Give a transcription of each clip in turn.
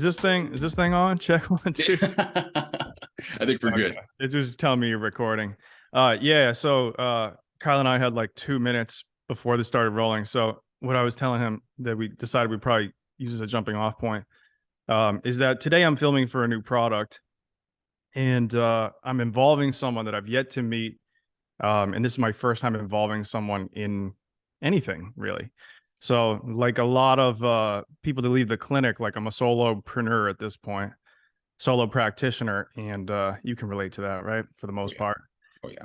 Is this thing on? Check one, two. I think we're good. Okay. It just tell me you're recording. Yeah, so Kyle and I had like 2 minutes before this started rolling. So what I was telling him that we decided we'd probably use as a jumping off point is that today I'm filming for a new product and I'm involving someone that I've yet to meet. And this is my first time involving someone in anything really. So like a lot of people that leave the clinic, like I'm a solopreneur at this point, solo practitioner, and you can relate to that, right? For the Oh most yeah. part. Oh yeah.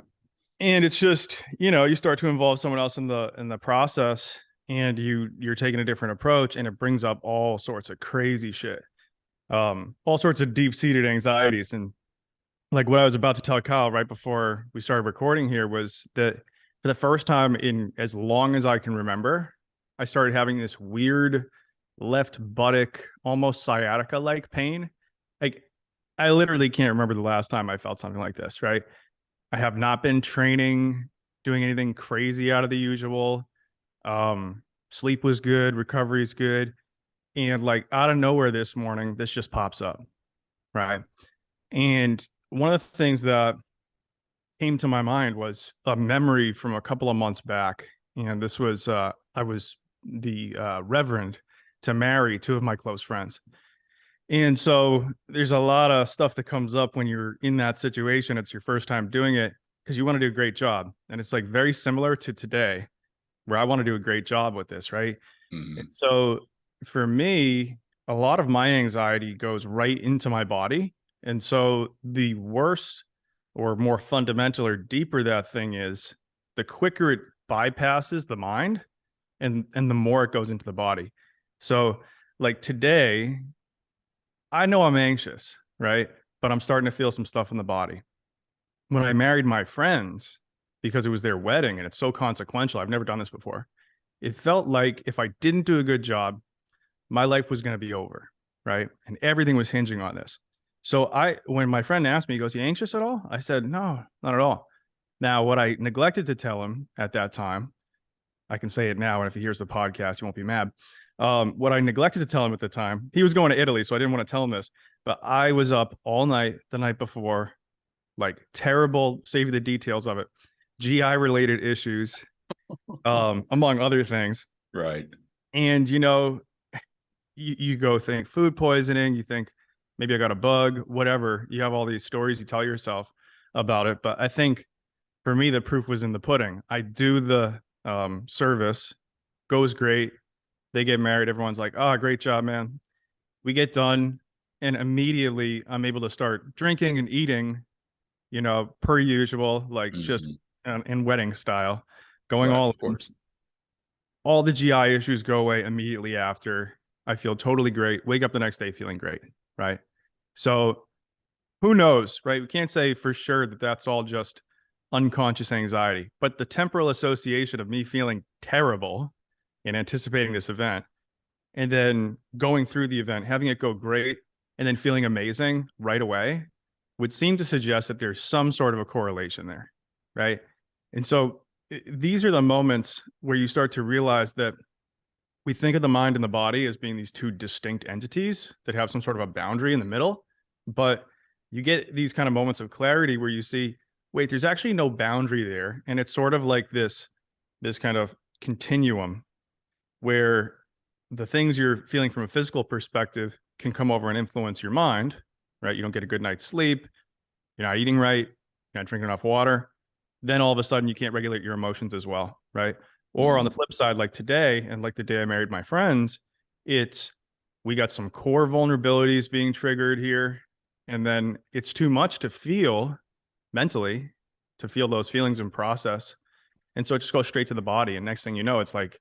And it's just, you start to involve someone else in the process, and you're taking a different approach, and it brings up all sorts of crazy shit. All sorts of deep-seated anxieties. And like what I was about to tell Kyle right before we started recording here was that for the first time in as long as I can remember, I started having this weird left buttock, almost sciatica like pain. Like I literally can't remember the last time I felt something like this, right? I have not been training, doing anything crazy out of the usual. Sleep was good, recovery is good. And like out of nowhere this morning, this just pops up, right? And one of the things that came to my mind was a memory from a couple of months back. And this was, I was the reverend to marry two of my close friends. And so there's a lot of stuff that comes up when you're in that situation. It's your first time doing it because you want to do a great job. And it's like very similar to today, where I want to do a great job with this, right? And Hmm. so for me, a lot of my anxiety goes right into my body. And so the worse or more fundamental or deeper that thing is, the quicker it bypasses the mind and the more it goes into the body. So like today, I know I'm anxious, right? But I'm starting to feel some stuff in the body. When I married my friends, because it was their wedding and it's so consequential, I've never done this before. It felt like if I didn't do a good job, my life was going to be over, right? And everything was hinging on this. So when my friend asked me, he goes, "You anxious at all?" I said, "No, not at all." Now, what I neglected to tell him at that time, I can say it now, and if he hears the podcast, he won't be mad. What I neglected to tell him at the time, he was going to Italy, so I didn't want to tell him this, but I was up all night the night before, like terrible, save you the details of it, GI related issues, among other things. Right. And you go think food poisoning, you think maybe I got a bug, whatever. You have all these stories you tell yourself about it. But I think for me, the proof was in the pudding. I do the service, goes great. They get married. Everyone's like, "Oh, great job, man." We get done, and immediately I'm able to start drinking and eating, per usual, like just Hmm. in wedding style, going Right. all Of in. course. All the GI issues go away immediately after. I feel totally great. Wake up the next day feeling great, right? So who knows, right? We can't say for sure that that's all just unconscious anxiety, but the temporal association of me feeling terrible and anticipating this event and then going through the event, having it go great, and then feeling amazing right away would seem to suggest that there's some sort of a correlation there, right? And so these are the moments where you start to realize that we think of the mind and the body as being these two distinct entities that have some sort of a boundary in the middle. But you get these kind of moments of clarity where you see, wait, there's actually no boundary there. And it's sort of like this kind of continuum where the things you're feeling from a physical perspective can come over and influence your mind, right? You don't get a good night's sleep, you're not eating right, you're not drinking enough water. Then all of a sudden you can't regulate your emotions as well, right? Or on the Hmm. flip side, like today, and like the day I married my friends, it's we got some core vulnerabilities being triggered here. And then it's too much to feel mentally, to feel those feelings and process. And so it just goes straight to the body. And next thing you know, it's like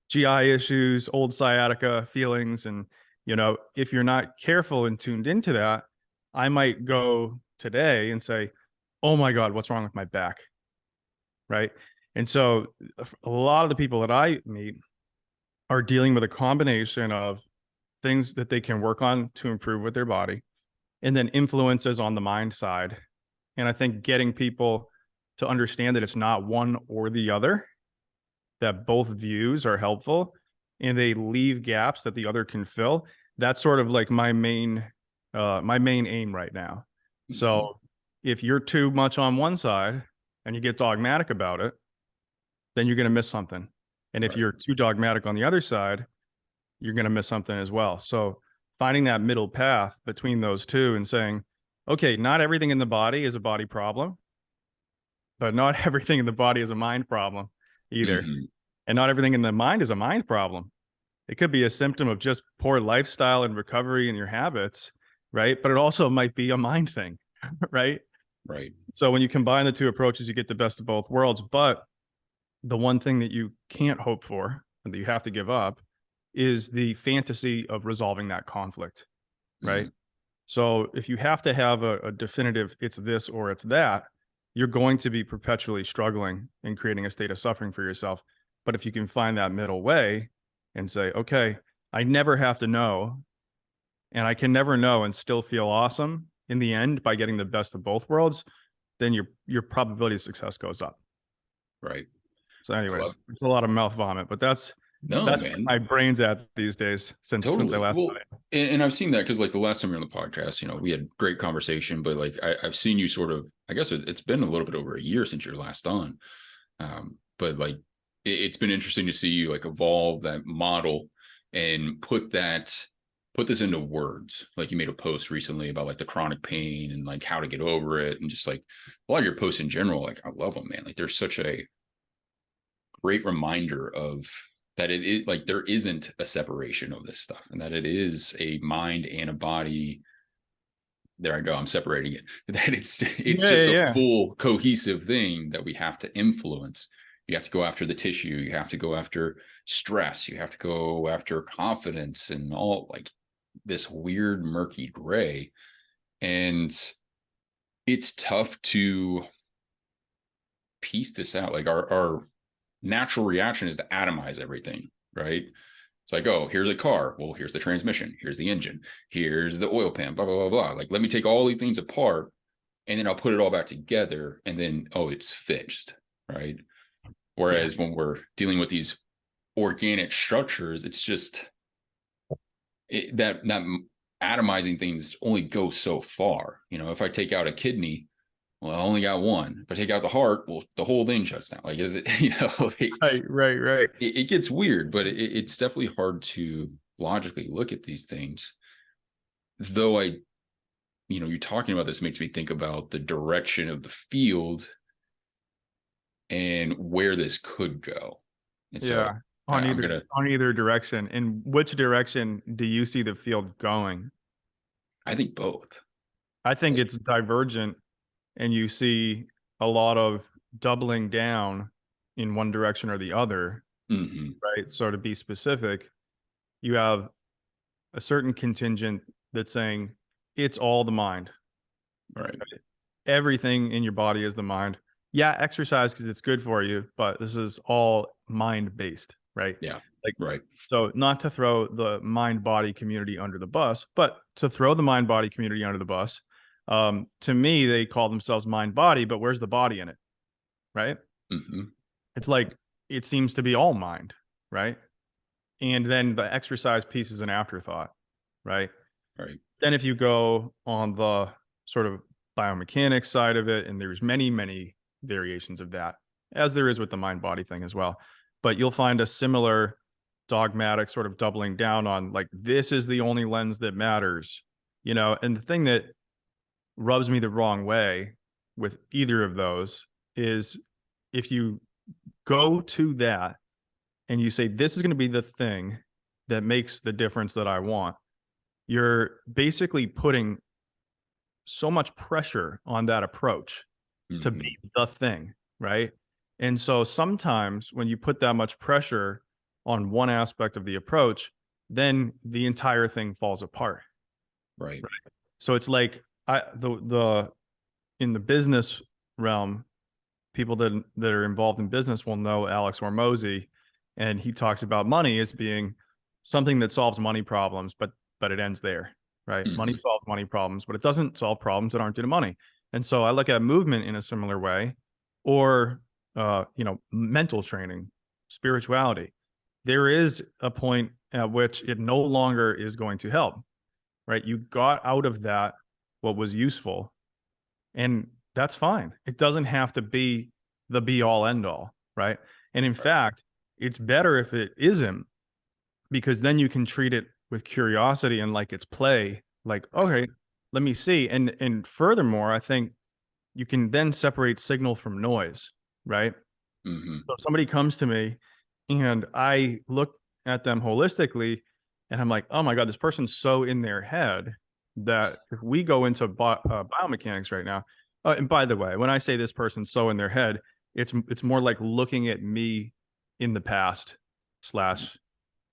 GI issues, old sciatica feelings. And, if you're not careful and tuned into that, I might go today and say, "Oh my God, what's wrong with my back?" Right. And so a lot of the people that I meet are dealing with a combination of things that they can work on to improve with their body and then influences on the mind side. And I think getting people to understand that it's not one or the other, that both views are helpful and they leave gaps that the other can fill. that's sort of like my main aim right now. So if you're too much on one side and you get dogmatic about it, then you're going to miss something. And if Right. you're too dogmatic on the other side, you're going to miss something as well. So finding that middle path between those two and saying, okay, not everything in the body is a body problem, but not everything in the body is a mind problem either. Mhm. And not everything in the mind is a mind problem. It could be a symptom of just poor lifestyle and recovery in your habits, right? But it also might be a mind thing, right? Right. So when you combine the two approaches, you get the best of both worlds. But the one thing that you can't hope for and that you have to give up is the fantasy of resolving that conflict, right? Mhm. So if you have to have a definitive it's this or it's that, you're going to be perpetually struggling and creating a state of suffering for yourself. But if you can find that middle way and say, okay, I never have to know, and I can never know and still feel awesome in the end by getting the best of both worlds, then your probability of success goes up. Right. So, I love anyways, it's a lot of mouth vomit, but that's No, where man. my brain's at these days since I Totally. last Well, thought it. and I've seen that because like the last time we were on the podcast, we had great conversation, but like I've seen you sort of, I guess it's been a little bit over a year since you're last on. But like it's been interesting to see you like evolve that model and put this into words. Like you made a post recently about like the chronic pain and like how to get over it, and just like a lot of your posts in general, like I love them, man. Like there's such a great reminder of that it is like there isn't a separation of this stuff, and that it is a mind and a body. There I go, I'm separating it. That it's Yeah, yeah, just a yeah. full cohesive thing that we have to influence. You have to go after the tissue, you have to go after stress, you have to go after confidence, and all like this weird murky gray. And it's tough to piece this out. Like our natural reaction is to atomize everything, right? It's like, oh, here's a car. Well, here's the transmission. Here's the engine. Here's the oil pan, blah, blah, blah, blah. Like, let me take all these things apart and then I'll put it all back together. And then, oh, it's fixed, right? Yeah. Whereas when we're dealing with these organic structures, it's just that atomizing things only go so far. If I take out a kidney, well, I only got one. If I take out the heart, well, the whole thing shuts down. Like, is it, like, Right. it gets weird, but it's definitely hard to logically look at these things. Though you talking about this makes me think about the direction of the field and where this could go. And so Yeah. I'm gonna, On either direction. In which direction do you see the field going? I think both. I think it's divergent and you see a lot of doubling down in one direction or the other, Mm-hmm. right? So to be specific, you have a certain contingent that's saying it's all the mind. Right. Everything in your body is the mind. Yeah, exercise because it's good for you, but this is all mind based, right? Yeah. Like, Right. so not to throw the mind body community under the bus, but to throw the mind body community under the bus. To me, they call themselves mind body, but where's the body in it, right? Mm-hmm. It's like it seems to be all mind, right? And then the exercise piece is an afterthought, right? Right. Then if you go on the sort of biomechanics side of it, and there's many variations of that, as there is with the mind body thing as well. But you'll find a similar dogmatic sort of doubling down on like, this is the only lens that matters, and the thing that rubs me the wrong way with either of those is if you go to that and you say, this is going to be the thing that makes the difference that I want, you're basically putting so much pressure on that approach to Mm-hmm. be the thing, right? And so sometimes when you put that much pressure on one aspect of the approach, then the entire thing falls apart. Right. So it's like the in the business realm, people that are involved in business will know Alex Hormozy, and he talks about money as being something that solves money problems, but it ends there, right? Money Mm-hmm. solves money problems, but it doesn't solve problems that aren't due to money. And so I look at movement in a similar way, or mental training, spirituality. there is a point at which it no longer is going to help, right? You got out of that what was useful, and that's fine. It doesn't have to be the be all end all, right? And in Right. fact, it's better if it isn't, because then you can treat it with curiosity and like it's play, like, Right. okay, let me see. And furthermore, I think you can then separate signal from noise, right? Hmm. So if somebody comes to me and I look at them holistically and I'm like, oh my God, this person's so in their head that if we go into biomechanics right now, and by the way, when I say this person's so in their head, it's more like looking at me in the past slash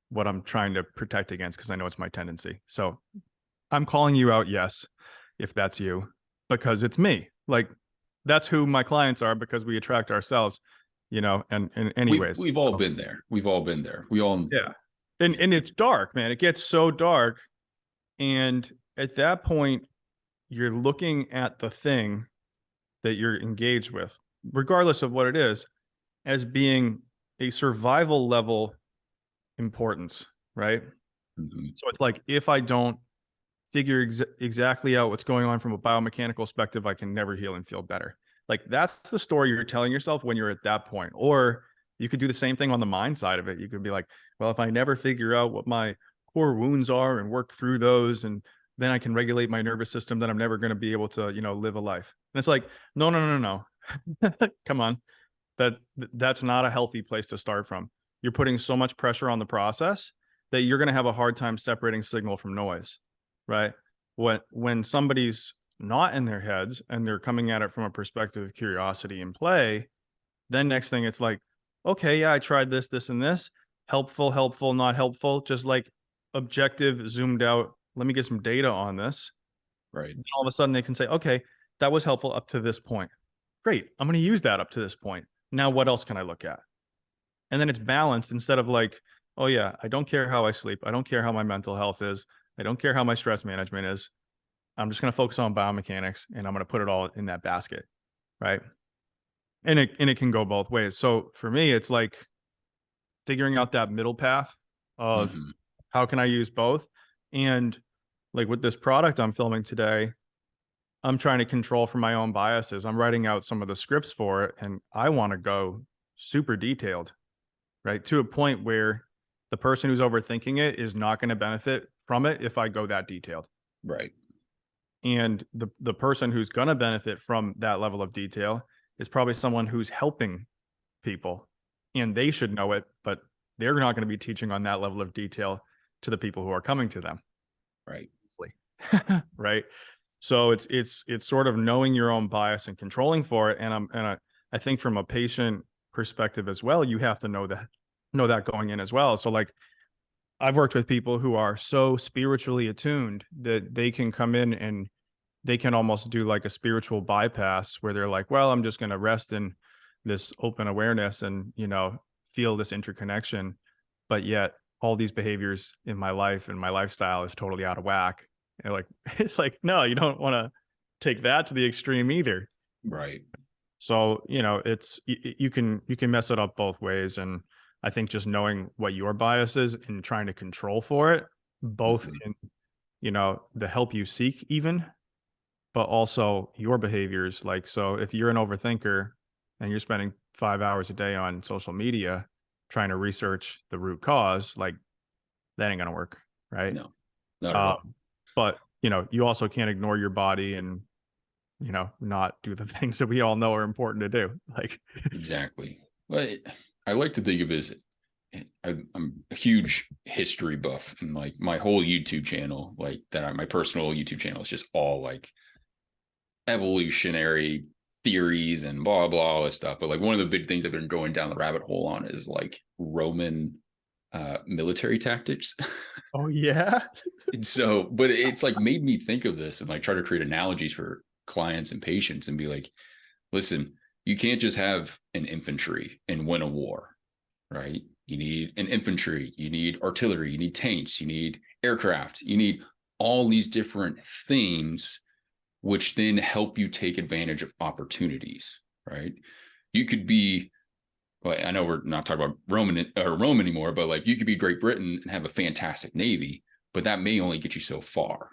what I'm trying to protect against, because I know it's my tendency. So I'm calling you out, yes, if that's you, because it's me. Like that's who my clients are, because we attract ourselves, and anyways. We've all So been there. We've all been there. We all, yeah. And it's dark, man. It gets so dark. And at that point, you're looking at the thing that you're engaged with, regardless of what it is, as being a survival level importance, right? mhm, So it's like if I don't figure exactly out what's going on from a biomechanical perspective, I can never heal and feel better. Like that's the story you're telling yourself when you're at that point. Or you could do the same thing on the mind side of it. You could be like, well, if I never figure out what my core wounds are and work through those, and then I can regulate my nervous system, then I'm never going to be able to, live a life. And it's like, no, no, no, no, no. Come on. That's not a healthy place to start from. You're putting so much pressure on the process that you're going to have a hard time separating signal from noise, right? When somebody's not in their heads and they're coming at it from a perspective of curiosity and play, then next thing it's like, okay, yeah, I tried this, this, and this. Helpful, helpful, not helpful. Just like objective, zoomed out. Let me get some data on this. right. And all of a sudden they can say, okay, that was helpful up to this point. Great. I'm going to use that up to this point. Now, what else can I look at? And then it's balanced instead of like, oh, yeah, I don't care how I sleep. I don't care how my mental health is. I don't care how my stress management is. I'm just going to focus on biomechanics and I'm going to put it all in that basket. Right. And it can go both ways. So for me, it's like figuring out that middle path of Hmm. how can I use both. And like with this product I'm filming today, I'm trying to control for my own biases. I'm writing out some of the scripts for it, and I want to go super detailed, right? To a point where the person who's overthinking it is not going to benefit from it if I go that detailed. Right. And the person who's going to benefit from that level of detail is probably someone who's helping people, and they should know it, but they're not going to be teaching on that level of detail to the people who are coming to them. Right. Right. So it's sort of knowing your own bias and controlling for it. I think from a patient perspective as well, you have to know that going in as well. So like I've worked with people who are so spiritually attuned that they can come in and they can almost do like a spiritual bypass where they're like, well, I'm just going to rest in this open awareness and, feel this interconnection. But yet all these behaviors in my life and my lifestyle is totally out of whack. And like, it's like, no, you don't want to take that to the extreme either. Right. So, it's, you can mess it up both ways. And I think just knowing what your bias is and trying to control for it, both Hmm. in, the help you seek even, but also your behaviors. Like, so if you're an overthinker and you're spending 5 hours a day on social media trying to research the root cause, like that ain't gonna work, right? No, not at all. Um, but you also can't ignore your body and not do the things that we all know are important to do. Like, Exactly. But I like to think of it as I'm a huge history buff, and like my whole YouTube channel, like my personal YouTube channel is just all like evolutionary theories and blah blah all this stuff. But like one of the big things I've been going down the rabbit hole on is like Roman military tactics. oh yeah, And so, but it's like made me think of this and like try to create analogies for clients and patients and be like, listen, you can't just have an infantry and win a war, right? You need an infantry, you need artillery, you need tanks, you need aircraft, you need all these different things, which then help you take advantage of opportunities, right? You could be well, I know we're not talking about Rome anymore, but like you could be Great Britain and have a fantastic navy, but that may only get you so far,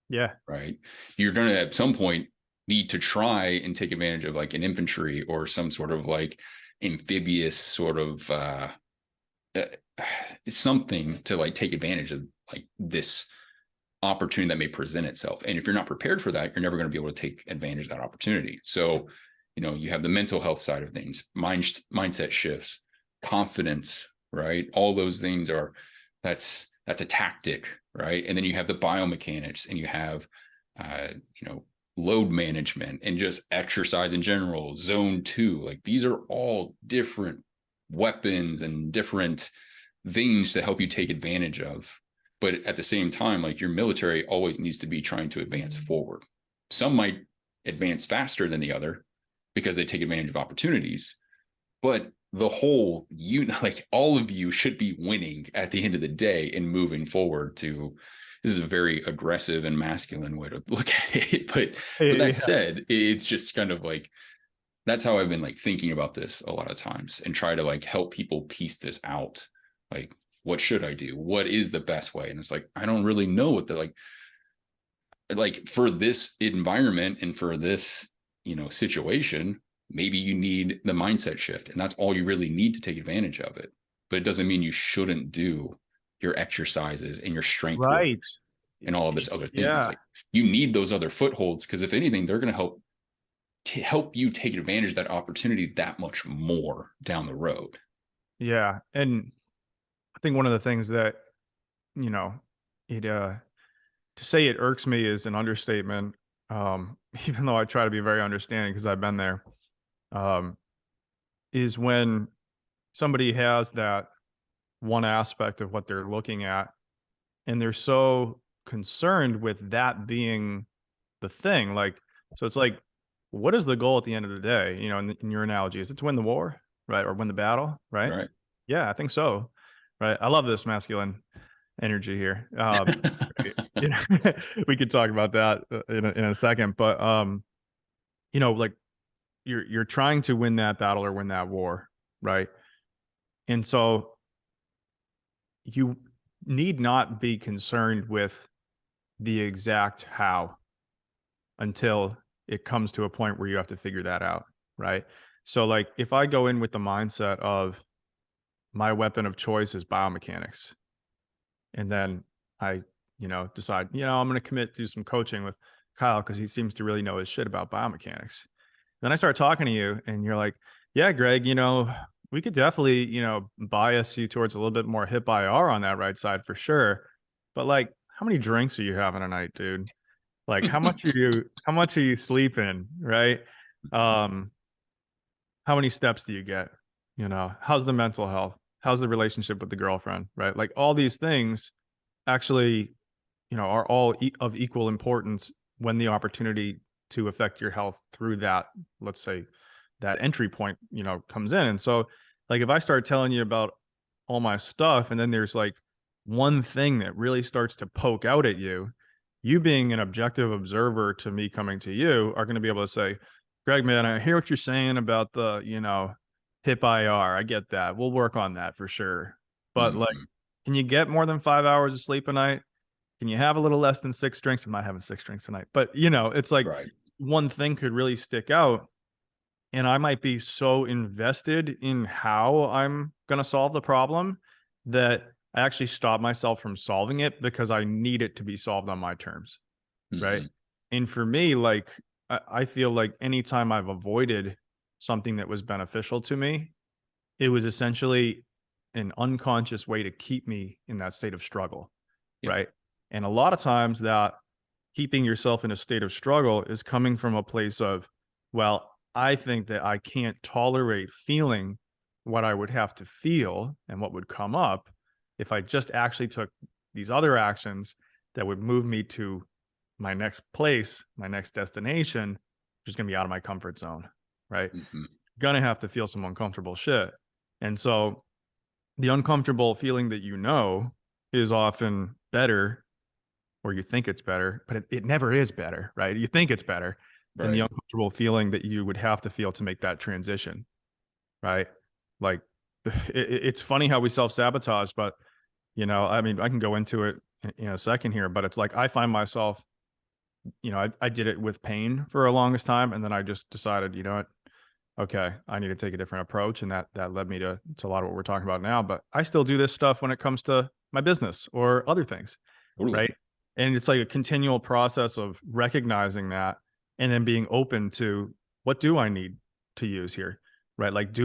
Yeah. right? You're going to at some point need to try and take advantage of like an infantry or some sort of like amphibious sort of uh something to like take advantage of like this opportunity that may present itself. And if you're not prepared for that, you're never going to be able to take advantage of that opportunity. So, you know, you have the mental health side of things, mindset shifts, confidence, right? All those things are that's a tactic, right? And then you have the biomechanics, and you have you know, load management and just exercise in general, zone 2. Like these are all different weapons and different things to help you take advantage of. But at the same time, like your military always needs to be trying to advance forward. Some might advance faster than the other because they take advantage of opportunities, but the whole, you like all of you should be winning at the end of the day and moving forward to, this is a very aggressive and masculine way to look at it. But that Yeah. said, it's just kind of like, that's how I've been like thinking about this a lot of times and try to like help people piece this out. Like, what should I do? What is the best way? And it's like, I don't really know what the like for this environment and for this, you know, situation, maybe you need the mindset shift, and that's all you really need to take advantage of it. But it doesn't mean you shouldn't do your exercises and your strength work Right. and all of this other things. Yeah. Like you need those other footholds, because if anything, they're going to help you take advantage of that opportunity that much more down the road. Yeah. And I think one of the things that, you know, it to say it irks me is an understatement. Even though I try to be very understanding because I've been there, um, is when somebody has that one aspect of what they're looking at and they're so concerned with that being the thing. Like, so it's like, what is the goal at the end of the day? You know, in your analogy, is it to win the war, right? Or win the battle, right? Right. Yeah, I think so. Right. I love this masculine energy here. You know, we could talk about that in a second, but you know, like you're trying to win that battle or win that war, right? And so you need not be concerned with the exact how until it comes to a point where you have to figure that out, right? So like if I go in with the mindset of my weapon of choice is biomechanics, and then I, you know, decide, you know, I'm going to commit to some coaching with Kyle because he seems to really know his shit about biomechanics. Then I start talking to you and you're like, yeah, Greg, you know, we could definitely, you know, bias you towards a little bit more hip IR on that right side for sure. But like, how many drinks are you having a night, dude? Like how much are you sleeping, right? Um, how many steps do you get? You know, how's the mental health? How's the relationship with the girlfriend, right? Like all these things actually, you know, are all of equal importance when the opportunity to affect your health through that, let's say, that entry point, you know, comes in. And so, like, if I start telling you about all my stuff, and then there's like one thing that really starts to poke out at you, you being an objective observer to me coming to you are going to be able to say, Greg, man, I hear what you're saying about the, you know, hip IR. I get that. We'll work on that for sure. But like, Mhm. can you get more than 5 hours of sleep a night? Can you have a little less than 6 drinks? I'm not having 6 drinks tonight, but you know, it's like Right. one thing could really stick out. And I might be so invested in how I'm going to solve the problem that I actually stop myself from solving it because I need it to be solved on my terms. Right. Mhm. And for me, like, I feel like anytime I've avoided something that was beneficial to me, it was essentially an unconscious way to keep me in that state of struggle. Yep. Right. And a lot of times that keeping yourself in a state of struggle is coming from a place of, well, I think that I can't tolerate feeling what I would have to feel and what would come up if I just actually took these other actions that would move me to my next place, my next destination, which is going to be out of my comfort zone, right? Mhm. Gonna have to feel some uncomfortable shit. And so the uncomfortable feeling that you know is often better, or you think it's better, but it never is better, right? You think it's better than the Right. uncomfortable feeling that you would have to feel to make that transition, right? Like it's funny how we self-sabotage, but I mean, I can go into it in a second here, but it's like I find myself, I did it with pain for a longest time, and then I just decided, you know what, okay, I need to take a different approach, and that led me to a lot of what we're talking about now. But I still do this stuff when it comes to my business or other things, Totally. right? And it's like a continual process of recognizing that, and then being open to what do I need to use here, right? Like,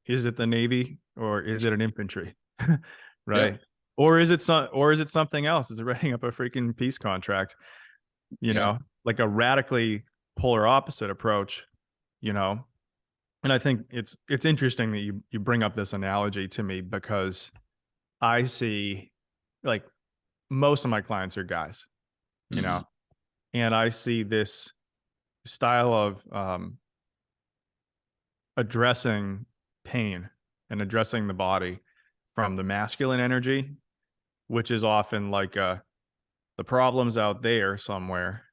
is it the Navy or is it an infantry, Yeah. right? Or is it something else? Is it writing up a freaking peace contract? Yeah. Like a radically polar opposite approach, you know. And I think it's interesting that you bring up this analogy to me, because I see, like, most of my clients are guys, you know, Hmm. and I see this style of addressing pain and addressing the body from the masculine energy, which is often like the problem's out there somewhere.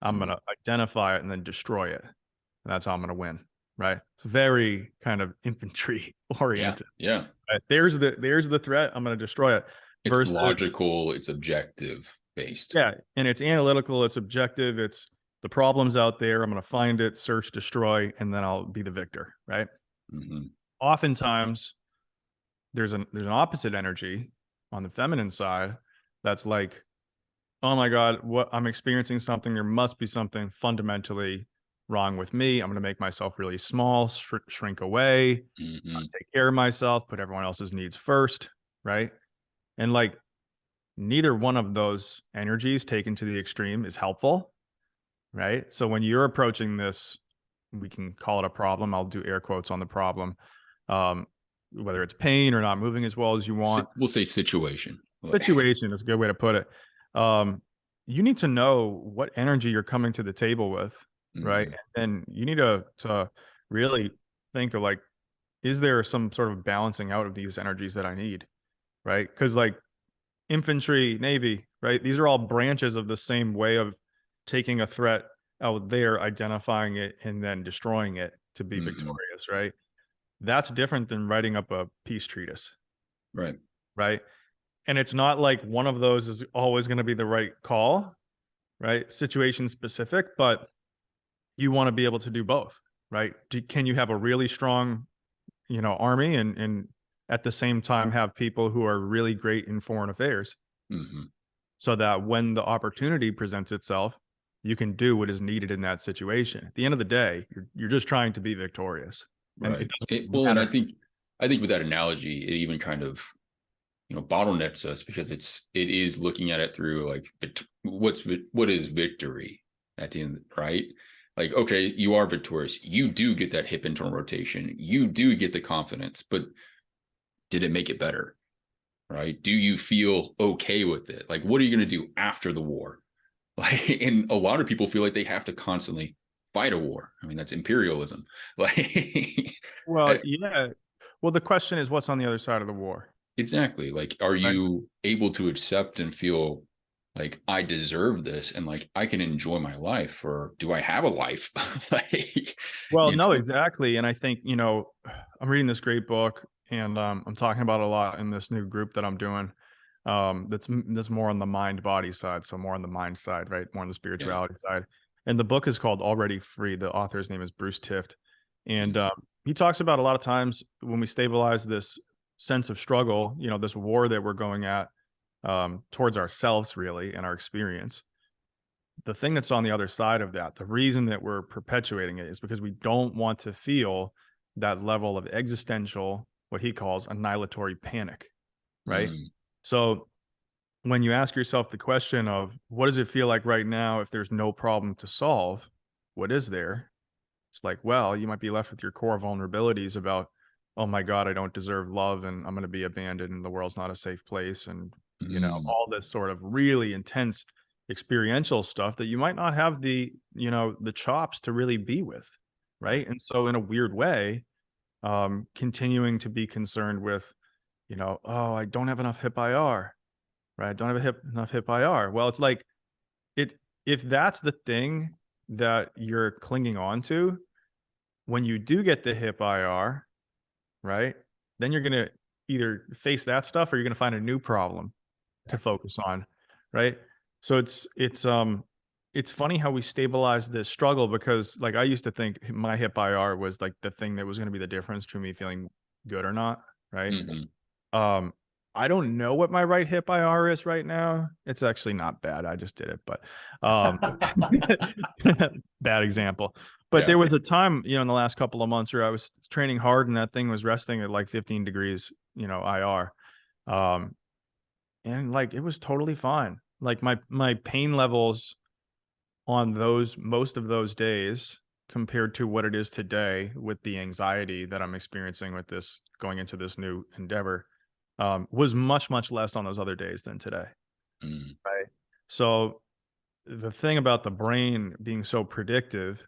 I'm Hmm. gonna identify it and then destroy it. And that's how I'm gonna win. Right. Very kind of infantry Yeah. oriented. Yeah. Right? There's the threat. I'm gonna destroy it. It's Versus, logical, it's objective based. yeah, and it's analytical, it's objective, it's the problem's out there. I'm gonna find it, search, destroy, and then I'll be the victor. Right. Hmm. Oftentimes there's an opposite energy on the feminine side that's like, oh my God, what I'm experiencing something. There must be something fundamentally wrong with me. I'm going to make myself really small, shrink away, Hmm. take care of myself, put everyone else's needs first. Right. And like, neither one of those energies taken to the extreme is helpful. Right. So when you're approaching this, we can call it a problem. I'll do air quotes on the problem. Um, Whether it's pain or not moving as well as you want, We'll say situation. situation is a good way to put it. Um, you need to know what energy you're coming to the table with, right? Hmm. And you need to really think of, like, is there some sort of balancing out of these energies that I need, right? Because like infantry, navy, right? These are all branches of the same way of taking a threat out there, identifying it, and then destroying it to be Hmm. victorious, right? That's different than writing up a peace treatise, Right. right? And it's not like one of those is always going to be the right call, right? Situation specific, but you want to be able to do both, right? Can you have a really strong, army, and at the same time have people who are really great in foreign affairs, Hmm. so that when the opportunity presents itself, you can do what is needed in that situation. At the end of the day, you're just trying to be victorious, and it Right. doesn't Well, and matter. I think with that analogy, it even kind of bottlenecks us because it is looking at it through like what is victory at the end, right? Like, okay, you are victorious, you do get that hip internal rotation, you do get the confidence, but did it make it better? Right? Do you feel okay with it? Like, what are you going to do after the war? Like, and a lot of people feel like they have to constantly fight a war. I mean, that's imperialism. Like, Well, yeah. Well, the question is, what's on the other side of the war, exactly. Like, are right? you able to accept and feel like I deserve this and like I can enjoy my life, or do I have a life? Like, Well, you no, know, exactly. And I think, I'm reading this great book, and I'm talking about a lot in this new group that I'm doing. That's more on the mind body side. So more on the mind side, right? More on the yeah. spirituality side. And the book is called Already Free. The author's name is Bruce Tift. And Mm, he talks about a lot of times when we stabilize this sense of struggle, this war that we're going at, towards ourselves, really, and our experience. The thing that's on the other side of that, the reason that we're perpetuating it, is because we don't want to feel that level of existential, what he calls annihilatory panic, right? mm, So when you ask yourself the question of what does it feel like right now if there's no problem to solve, what is there? It's like, well, you might be left with your core vulnerabilities about, oh my God, I don't deserve love, and I'm going to be abandoned, and the world's not a safe place. And, mm, all this sort of really intense experiential stuff that you might not have the chops to really be with. right. Right. And so, in a weird way, continuing to be concerned with, oh, I don't have enough hip IR, right? I don't have enough hip IR. Well, it's like, it, if that's the thing that you're clinging on to, when you do get the hip IR, right? then you're going to either face that stuff or you're going to find a new problem to Exactly. focus on, right? So it's funny how we stabilize this struggle, because like I used to think my hip IR was like the thing that was going to be the difference between me feeling good or not, right? Hmm. Um, I don't know what my right hip IR is right now. It's actually not bad. I just did it, but um bad example. But Yeah. there was a time, in the last couple of months where I was training hard and that thing was resting at like 15 degrees, IR. Um, and like it was totally fine. Like my pain levels on those most of those days compared to what it is today with the anxiety that I'm experiencing with this going into this new endeavor, was much, much less on those other days than today. Mm. Right. So the thing about the brain being so predictive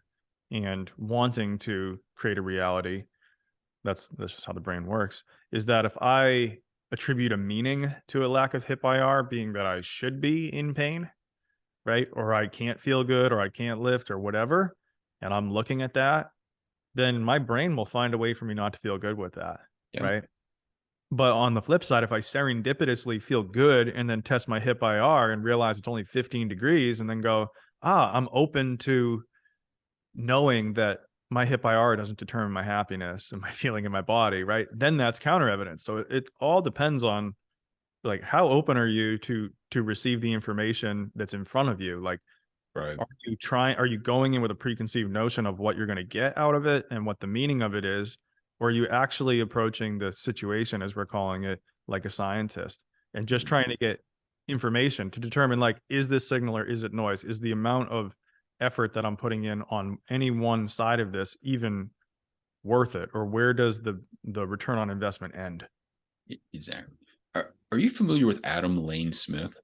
and wanting to create a reality, that's just how the brain works, is that if I attribute a meaning to a lack of hip IR being that I should be in pain, right? Or I can't feel good or I can't lift or whatever, and I'm looking at that, then my brain will find a way for me not to feel good with that, Yeah. right? But on the flip side, if I serendipitously feel good and then test my hip IR and realize it's only 15 degrees and then go, I'm open to knowing that my hip IR doesn't determine my happiness and my feeling in my body, right? Then that's counter evidence. So it all depends on like how open are you to receive the information that's in front of you? Like, Right. are you going in with a preconceived notion of what you're going to get out of it and what the meaning of it is? Or are you actually approaching the situation, as we're calling it, like a scientist and just Mm. trying to get information to determine, like, is this signal or is it noise? Is the amount of effort that I'm putting in on any one side of this even worth it? Or where does the return on investment end? Exactly. Are you familiar with Adam Lane Smith?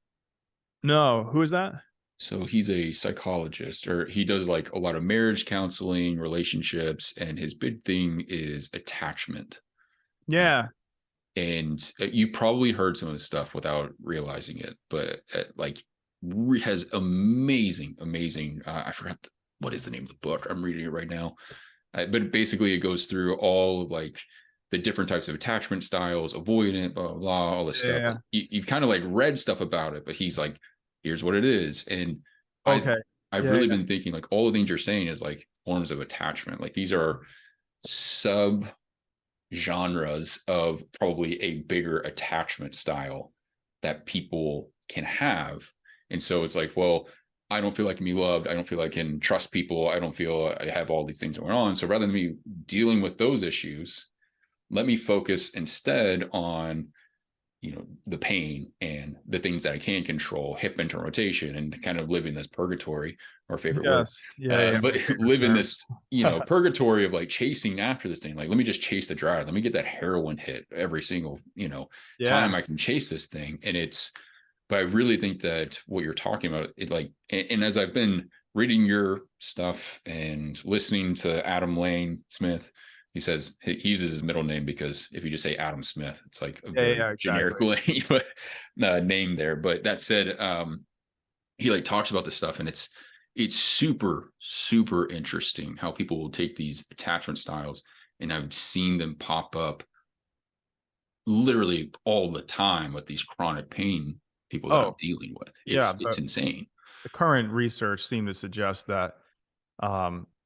No, who is that? So he's a psychologist, or he does like a lot of marriage counseling, relationships, and his big thing is attachment. Uh, Yeah. and you probably heard some of this stuff without realizing it, but like has amazing, amazing. I forgot what is the name of the book. I'm reading it right now, but basically it goes through all of like the different types of attachment styles, avoidant, blah blah, blah all this stuff. Yeah. Like you've kind of like read stuff about it, but he's like, here's what it is, and I Okay. I've Yeah. really been thinking like all the things you're saying is like forms of attachment. Like these are sub genres of probably a bigger attachment style that people can have. And so it's like, well, I don't feel like I can be loved. I don't feel like I can trust people. I don't feel I have all these things going on. So rather than me dealing with those issues, let me focus instead on the pain and the things that I can control, hip internal rotation, and kind of live in this purgatory, our favorite word. Yes. Yeah. Yeah. But My favorite live in term. this purgatory of like chasing after this thing. Like, let me just chase the drive. Let me get that heroin hit every single Yeah. time I can chase this thing. And but I really think that what you're talking about, it like, and as I've been reading your stuff and listening to Adam Lane Smith, he says he uses his middle name because if you just say Adam Smith, it's like a Yeah. very Yeah. generic Exactly. name there. But that said, he like talks about this stuff, and it's super, super interesting how people will take these attachment styles, and I've seen them pop up literally all the time with these chronic pain people that I'm Oh, dealing with. yeah. It's But insane. the current research seemed to suggest that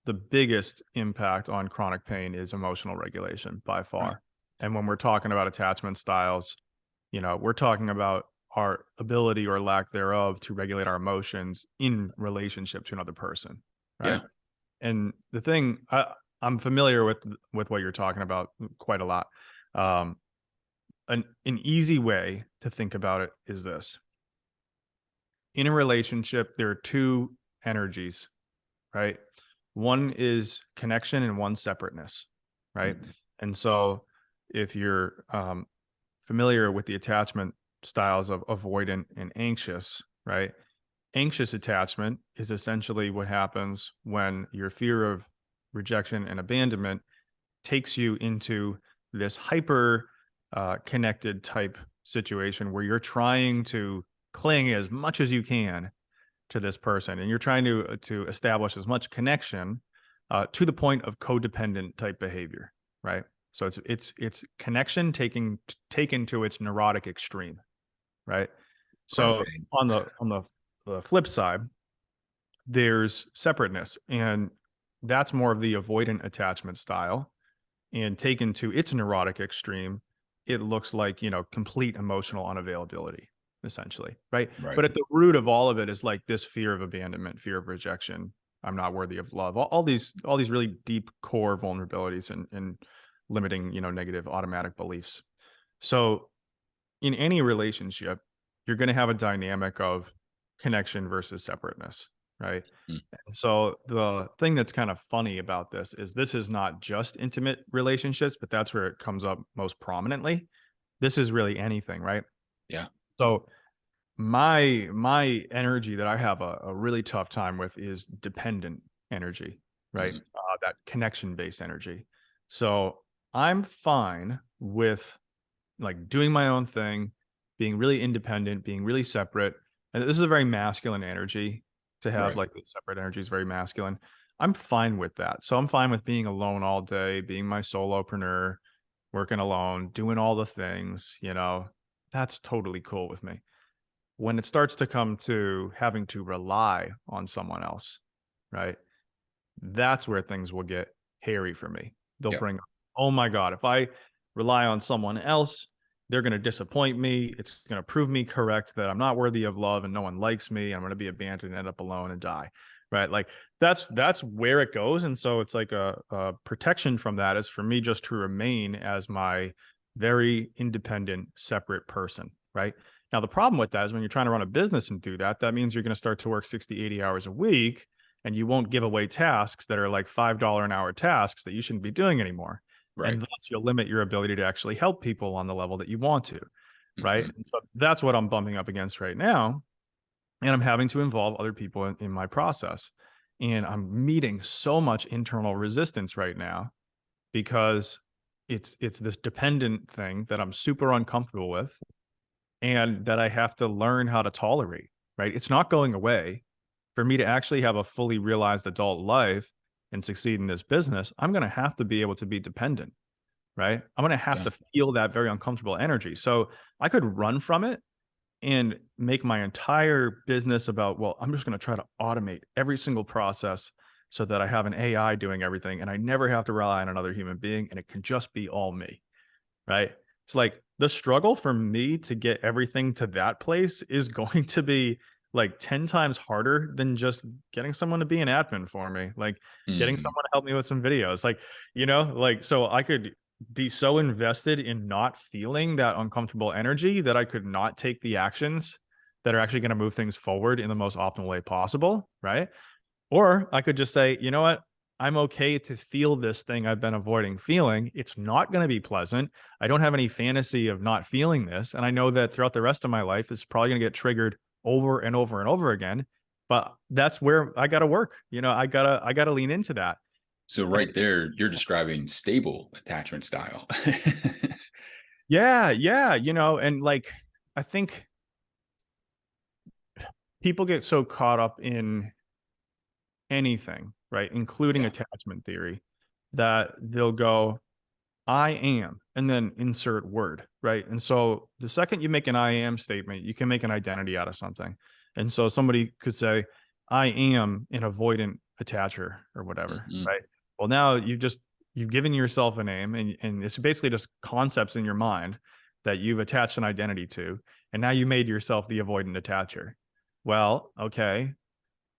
the biggest impact on chronic pain is emotional regulation by Right. far. And when we're talking about attachment styles, we're talking about our ability or lack thereof to regulate our emotions in relationship to another person, right? Yeah. And the thing I'm familiar with what you're talking about quite a lot. Um, an easy way to think about it is this: in a relationship, there are two energies, right? One is connection and one separateness, right? Mhm. And so if you're familiar with the attachment styles of avoidant and anxious, right? Anxious attachment is essentially what happens when your fear of rejection and abandonment takes you into this hyper connected type situation where you're trying to cling as much as you can to this person, and you're trying to establish as much connection to the point of codependent type behavior, right? So it's connection taken to its neurotic extreme, right? So Right. on the flip side, there's separateness, and that's more of the avoidant attachment style. And taken to its neurotic extreme, it looks like, complete emotional unavailability, essentially, right? Right. But at the root of all of it is like this fear of abandonment, fear of rejection. I'm not worthy of love. All these really deep core vulnerabilities and limiting, negative automatic beliefs. So in any relationship, you're going to have a dynamic of connection versus separateness, right? Mm. And so the thing that's kind of funny about this is not just intimate relationships, but that's where it comes up most prominently. This is really anything, right? Yeah. So my energy that I have a really tough time with is dependent energy, right? Mhm. That connection based energy. So I'm fine with like doing my own thing, being really independent, being really separate. And this is a very masculine energy to have Right. like the separate energy is very masculine. I'm fine with that. So I'm fine with being alone all day, being my solopreneur, working alone, doing all the things. That's totally cool with me. When it starts to come to having to rely on someone else, right? That's where things will get hairy for me. They'll Yep. bring up, "Oh my god, if I rely on someone else, they're gonna disappoint me. It's gonna prove me correct that I'm not worthy of love and no one likes me. I'm gonna be abandoned, end up alone and die." Right? Like that's where it goes. And so it's like a protection from that is for me just to remain as my very independent, separate person. Right. Now, the problem with that is when you're trying to run a business and do that, that means you're going to start to work 60, 80 hours a week and you won't give away tasks that are like $5 an hour tasks that you shouldn't be doing anymore. Right. And thus you'll limit your ability to actually help people on the level that you want to. Right. Hmm. And so that's what I'm bumping up against right now. And I'm having to involve other people in my process. And I'm meeting so much internal resistance right now because it's this dependent thing that I'm super uncomfortable with and that I have to learn how to tolerate, right? It's not going away. For me to actually have a fully realized adult life and succeed in this business, I'm going to have to be able to be dependent, right? I'm going to have Yeah. to feel that very uncomfortable energy. So I could run from it and make my entire business about, well, I'm just going to try to automate every single process so that I have an AI doing everything and I never have to rely on another human being and it can just be all me, right? It's like the struggle for me to get everything to that place is going to be like 10 times harder than just getting someone to be an admin for me, like getting Hmm. someone to help me with some videos. Like, so I could be so invested in not feeling that uncomfortable energy that I could not take the actions that are actually going to move things forward in the most optimal way possible. Right. Or I could just say, you know what? I'm okay to feel this thing I've been avoiding feeling. It's not going to be pleasant. I don't have any fantasy of not feeling this. And I know that throughout the rest of my life, it's probably going to get triggered over and over and over again. But that's where I got to work. I gotta lean into that. So And right there, you're describing stable attachment style. yeah, yeah, and like, I think people get so caught up in anything, right? Including Yeah. attachment theory, that they'll go, I am, and then insert word, right? And so the second you make an I am statement, you can make an identity out of something. And so somebody could say, I am an avoidant attacher or whatever, Hmm. right? Well, now you've given yourself a name and it's basically just concepts in your mind that you've attached an identity to. And now you made yourself the avoidant attacher. Well, okay.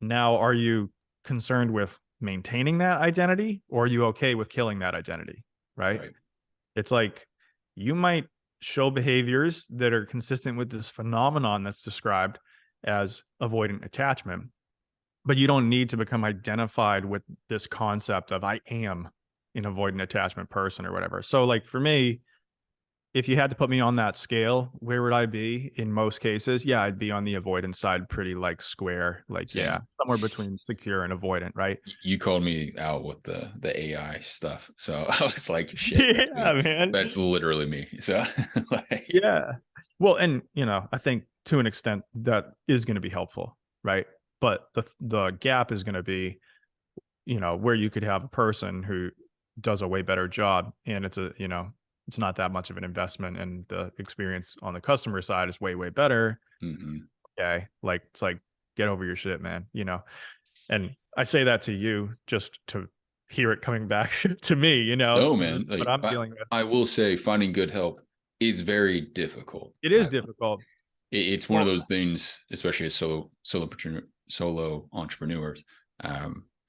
Now are you concerned with maintaining that identity or are you okay with killing that identity? Right. Right. It's like you might show behaviors that are consistent with this phenomenon that's described as avoidant attachment, but you don't need to become identified with this concept of I am an avoidant attachment person or whatever. So, like for me, if you had to put me on that scale, where would I be in most cases? Yeah, I'd be on the avoidance side, pretty like square, like, yeah, Same. somewhere between secure and avoidant, right? You called me out with the AI stuff. So I was like, shit, that's Yeah, me. man. That's literally me. So like, Yeah. Well, and I think to an extent that is going to be helpful, right? But the gap is going to be, where you could have a person who does a way better job, and it's a, it's not that much of an investment, and the experience on the customer side is way, way better. Hmm. Okay. Like, it's like, get over your shit, man, And I say that to you just to hear it coming back to me, No, man. what Like I'm dealing with. I will say, finding good help is very difficult. It is difficult. It's one of Well, those things, especially as solo entrepreneurs.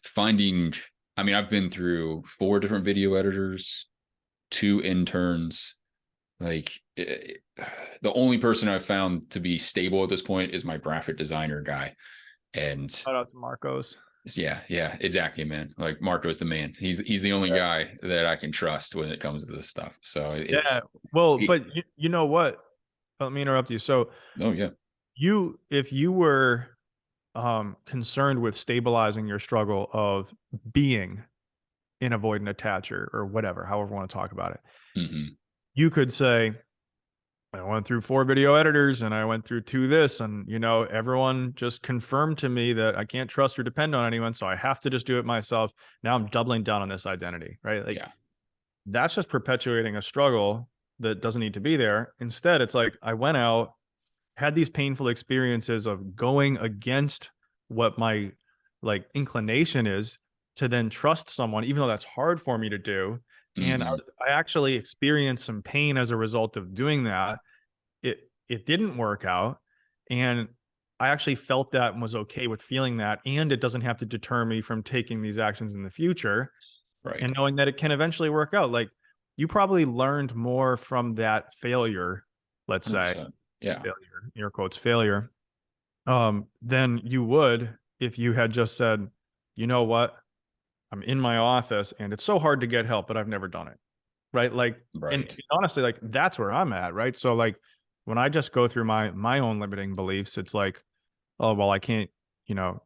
Finding, I mean, I've been through 4 different video editors, 2 interns. Like the only person I've found to be stable at this point is my graphic designer guy. And shout out to Marcos. yeah, exactly, man. Like Marco's the man. He's the only guy that I can trust when it comes to this stuff. So Yeah. it's Well, he, but you know what? Let me interrupt you. So oh yeah. if you were concerned with stabilizing your struggle of being an avoidant attacher or whatever, however you want to talk about it, Hmm. you could say, I went through 4 video editors and I went through 2 this, and everyone just confirmed to me that I can't trust or depend on anyone, so I have to just do it myself. Now I'm doubling down on this identity, right? Like, Yeah. that's just perpetuating a struggle that doesn't need to be there. Instead, it's like I went out, had these painful experiences of going against what my like inclination is to then trust someone, even though that's hard for me to do. And Hmm. I actually experienced some pain as a result of doing that. It didn't work out, and I actually felt that and was okay with feeling that, and it doesn't have to deter me from taking these actions in the future, Right. and knowing that it can eventually work out. Like, you probably learned more from that failure, let's say 100%. Yeah. failure, air quotes failure, than you would if you had just said, you know what, I'm in my office and it's so hard to get help, but I've never done it. Right. Like, and Right. honestly, like, that's where I'm at. Right. So, like, when I just go through my own limiting beliefs, it's like, oh, well, I can't, you know,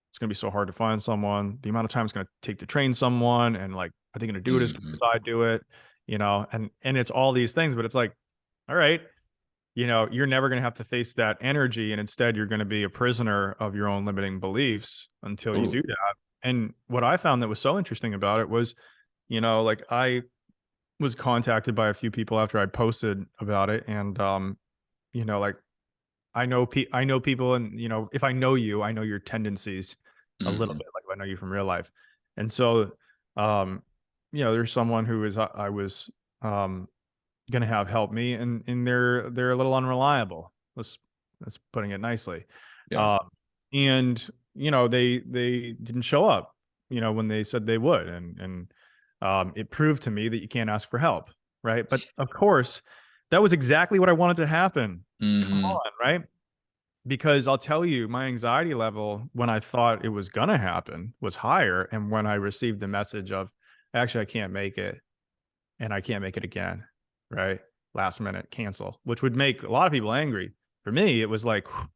it's going to be so hard to find someone. The amount of time it's going to take to train someone. And like, are they going to do it as good Hmm. as I do it? And it's all these things, but it's like, all right, you're never going to have to face that energy. And instead, you're going to be a prisoner of your own limiting beliefs until you Totally. do that. And what I found that was so interesting about it was, like, I was contacted by a few people after I posted about it. And, like, I know people, and, if I know you, I know your tendencies a little Hmm. bit, like if I know you from real life. And so, um, there's someone who is, I was, um, gonna have help me, and they're a little unreliable. That's putting it nicely. Yeah. Um, and they didn't show up, when they said they would, and it proved to me that you can't ask for help, right? But of course, that was exactly what I wanted to happen. Come Hmm. on, right? Because I'll tell you, my anxiety level when I thought it was gonna happen was higher, and when I received the message of, actually, I can't make it, and I can't make it again, right? Last minute cancel, which would make a lot of people angry. For me, it was like, what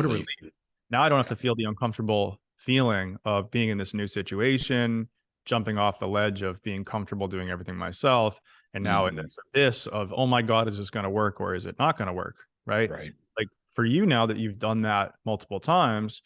a Relief. relief. Now I don't have Yeah. to feel the uncomfortable feeling of being in this new situation, jumping off the ledge of being comfortable doing everything myself. And now in Hmm. this abyss of, oh my God, is this going to work or is it not going to work? Right. Right. Like, for you, now that you've done that multiple times,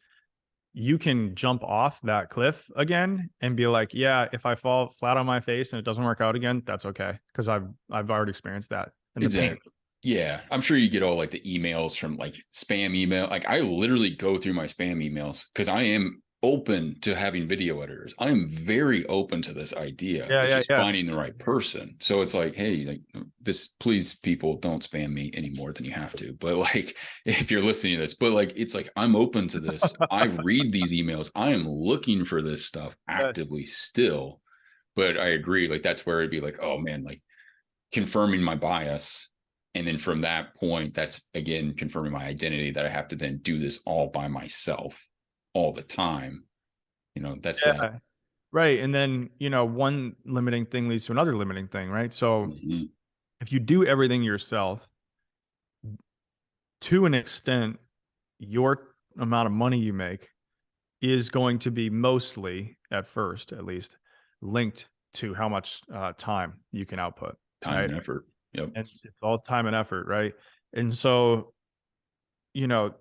you can jump off that cliff again and be like, yeah, if I fall flat on my face and it doesn't work out again, that's okay. Cause I've already experienced that and the pain. Exactly. Yeah. I'm sure you get all like the emails from like spam email. Like I literally go through my spam emails because I am open to having video editors. I am very open to this idea. Yeah. It's Yeah. just Yeah. finding the right person. So it's like, hey, like this, please, people, don't spam me any more than you have to. But like, if you're listening to this, but like, it's like, I'm open to this. I read these emails. I am looking for this stuff Yes. actively still. But I agree. Like, that's where it'd be like, oh man, like, confirming my bias. And then from that point, that's again confirming my identity that I have to then do this all by myself all the time. That's that. Yeah. Right. And then, one limiting thing leads to another limiting thing, right? So Mhm. if you do everything yourself, to an extent, your amount of money you make is going to be mostly, at first at least, linked to how much time you can output, Time right? and effort. Yep. And it's all time and effort, right? And so,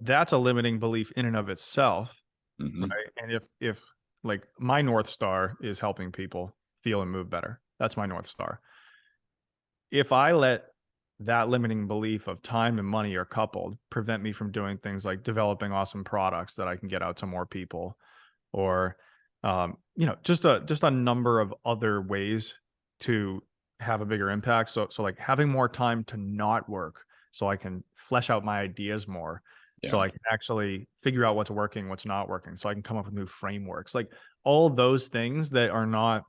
that's a limiting belief in and of itself, Hmm. right? And if like my North Star is helping people feel and move better. That's my North Star. If I let that limiting belief of time and money are coupled prevent me from doing things like developing awesome products that I can get out to more people, or just a number of other ways to have a bigger impact. So like having more time to not work so I can flesh out my ideas more, Yeah. so I can actually figure out what's working, what's not working, so I can come up with new frameworks, like all those things that are not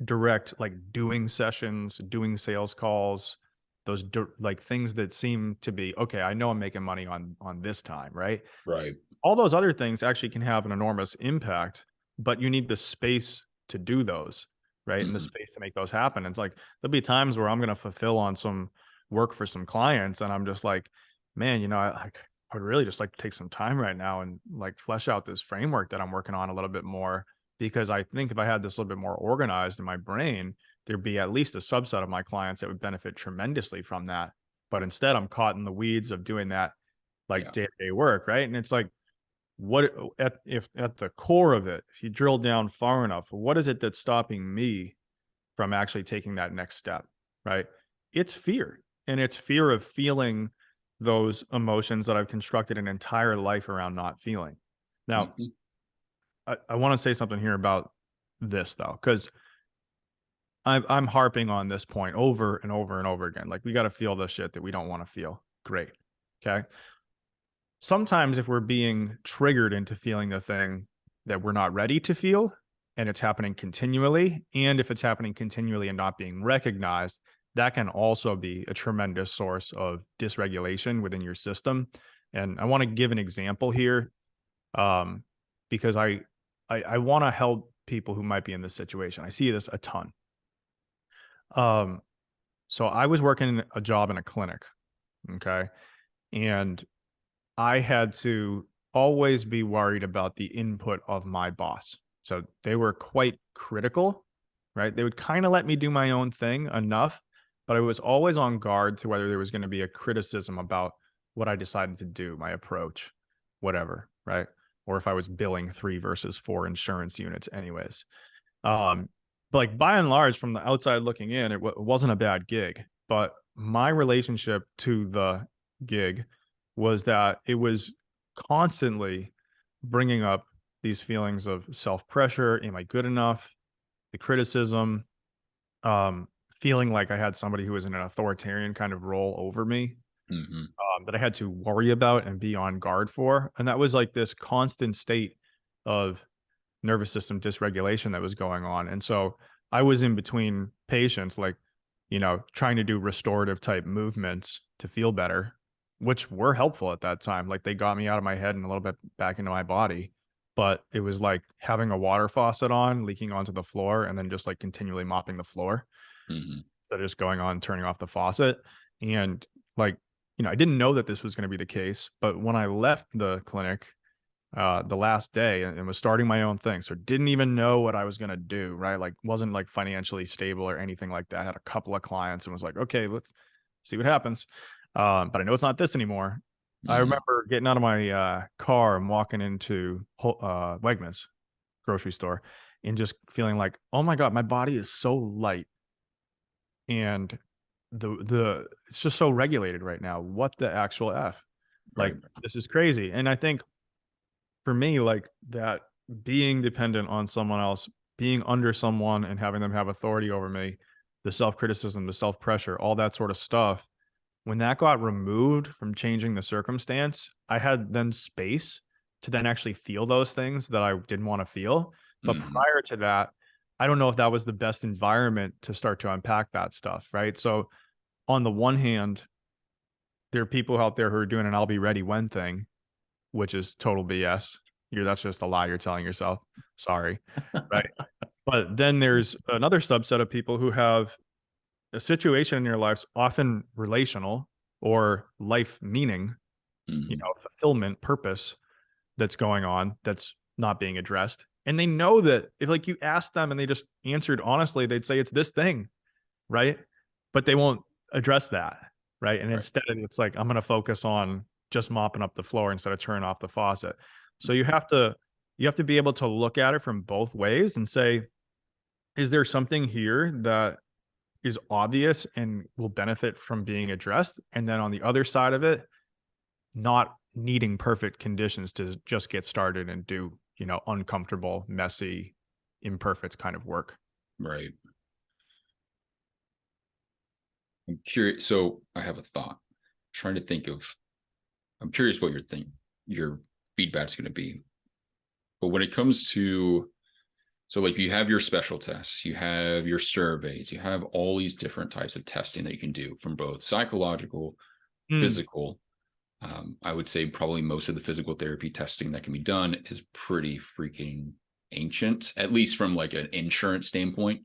direct, like doing sessions, doing sales calls, those like things that seem to be okay. I know I'm making money on this time, right? Right. All those other things actually can have an enormous impact, but you need the space to do those, right? And the Hmm. space to make those happen. It's like there'll be times where I'm going to fulfill on some work for some clients, and I'm just like, man, I would really just like to take some time right now and like flesh out this framework that I'm working on a little bit more, because I think if I had this a little bit more organized in my brain, there'd be at least a subset of my clients that would benefit tremendously from that. But instead, I'm caught in the weeds of doing that like Yeah. day-to-day work, right? And it's like, what if at the core of it, if you drill down far enough, what is it that's stopping me from actually taking that next step, right? It's fear. And it's fear of feeling those emotions that I've constructed an entire life around not feeling. Now, Hmm. I want to say something here about this though, because I'm harping on this point over and over and over again. Like, we got to feel the shit that we don't want to feel. Great. Okay. Sometimes if we're being triggered into feeling the thing that we're not ready to feel, and it's happening continually, and if it's happening continually and not being recognized, that can also be a tremendous source of dysregulation within your system. And I want to give an example here, um, because I want to help people who might be in this situation. I see this a ton. Um, so I was working a job in a clinic, okay, and I had to always be worried about the input of my boss. So they were quite critical, right? They would kind of let me do my own thing enough, but I was always on guard to whether there was going to be a criticism about what I decided to do, my approach, whatever, right? Or if I was billing 3 versus 4 insurance units anyways. Um, but like by and large, from the outside looking in, it wasn't a bad gig. But my relationship to the gig was that it was constantly bringing up these feelings of self pressure. Am I good enough? The criticism, feeling like I had somebody who was in an authoritarian kind of role over me, Hmm. that I had to worry about and be on guard for. And that was like this constant state of nervous system dysregulation that was going on. And so I was in between patients, like, trying to do restorative type movements to feel better, which were helpful at that time. Like, they got me out of my head and a little bit back into my body. But it was like having a water faucet on, leaking onto the floor, and then just like continually mopping the floor Hmm. instead of just going on, turning off the faucet. And like, I didn't know that this was going to be the case. But when I left the clinic, the last day, and was starting my own thing. So didn't even know what I was going to do, right? Like, wasn't like financially stable or anything like that. Had a couple of clients and was like, okay, let's see what happens. But I know it's not this anymore. I Hmm. remember getting out of my car and walking into Wegmans grocery store and just feeling like, oh my God, my body is so light, and the it's just so regulated right now. What the actual F? Right. Like, this is crazy. And I think for me, like, that being dependent on someone else, being under someone and having them have authority over me, the self-criticism, the self-pressure, all that sort of stuff, when that got removed from changing the circumstance, I had then space to then actually feel those things that I didn't want to feel. But Hmm. prior to that, I don't know if that was the best environment to start to unpack that stuff, right? So on the one hand, there are people out there who are doing an "I'll be ready when" thing, which is total BS. That's just a lie you're telling yourself. Sorry. Right. But then there's another subset of people who have a situation in your lives, often relational or life meaning, Hmm. fulfillment, purpose, that's going on that's not being addressed. And they know that if like you ask them and they just answered honestly, they'd say it's this thing, right? But they won't address that, right? And Right. instead, it's like, I'm going to focus on just mopping up the floor instead of turning off the faucet. So Mhm. you have to be able to look at it from both ways and say, is there something here that is obvious and will benefit from being addressed? And then on the other side of it, not needing perfect conditions to just get started and do, uncomfortable, messy, imperfect kind of work. Right. I'm curious. So I have a thought. Trying to think of. I'm curious what your feedback's going to be. But when it comes to, so like you have your special tests, you have your surveys, you have all these different types of testing that you can do from both psychological, Mm. physical. I would say probably most of the physical therapy testing that can be done is pretty freaking ancient, at least from like an insurance standpoint. Uh,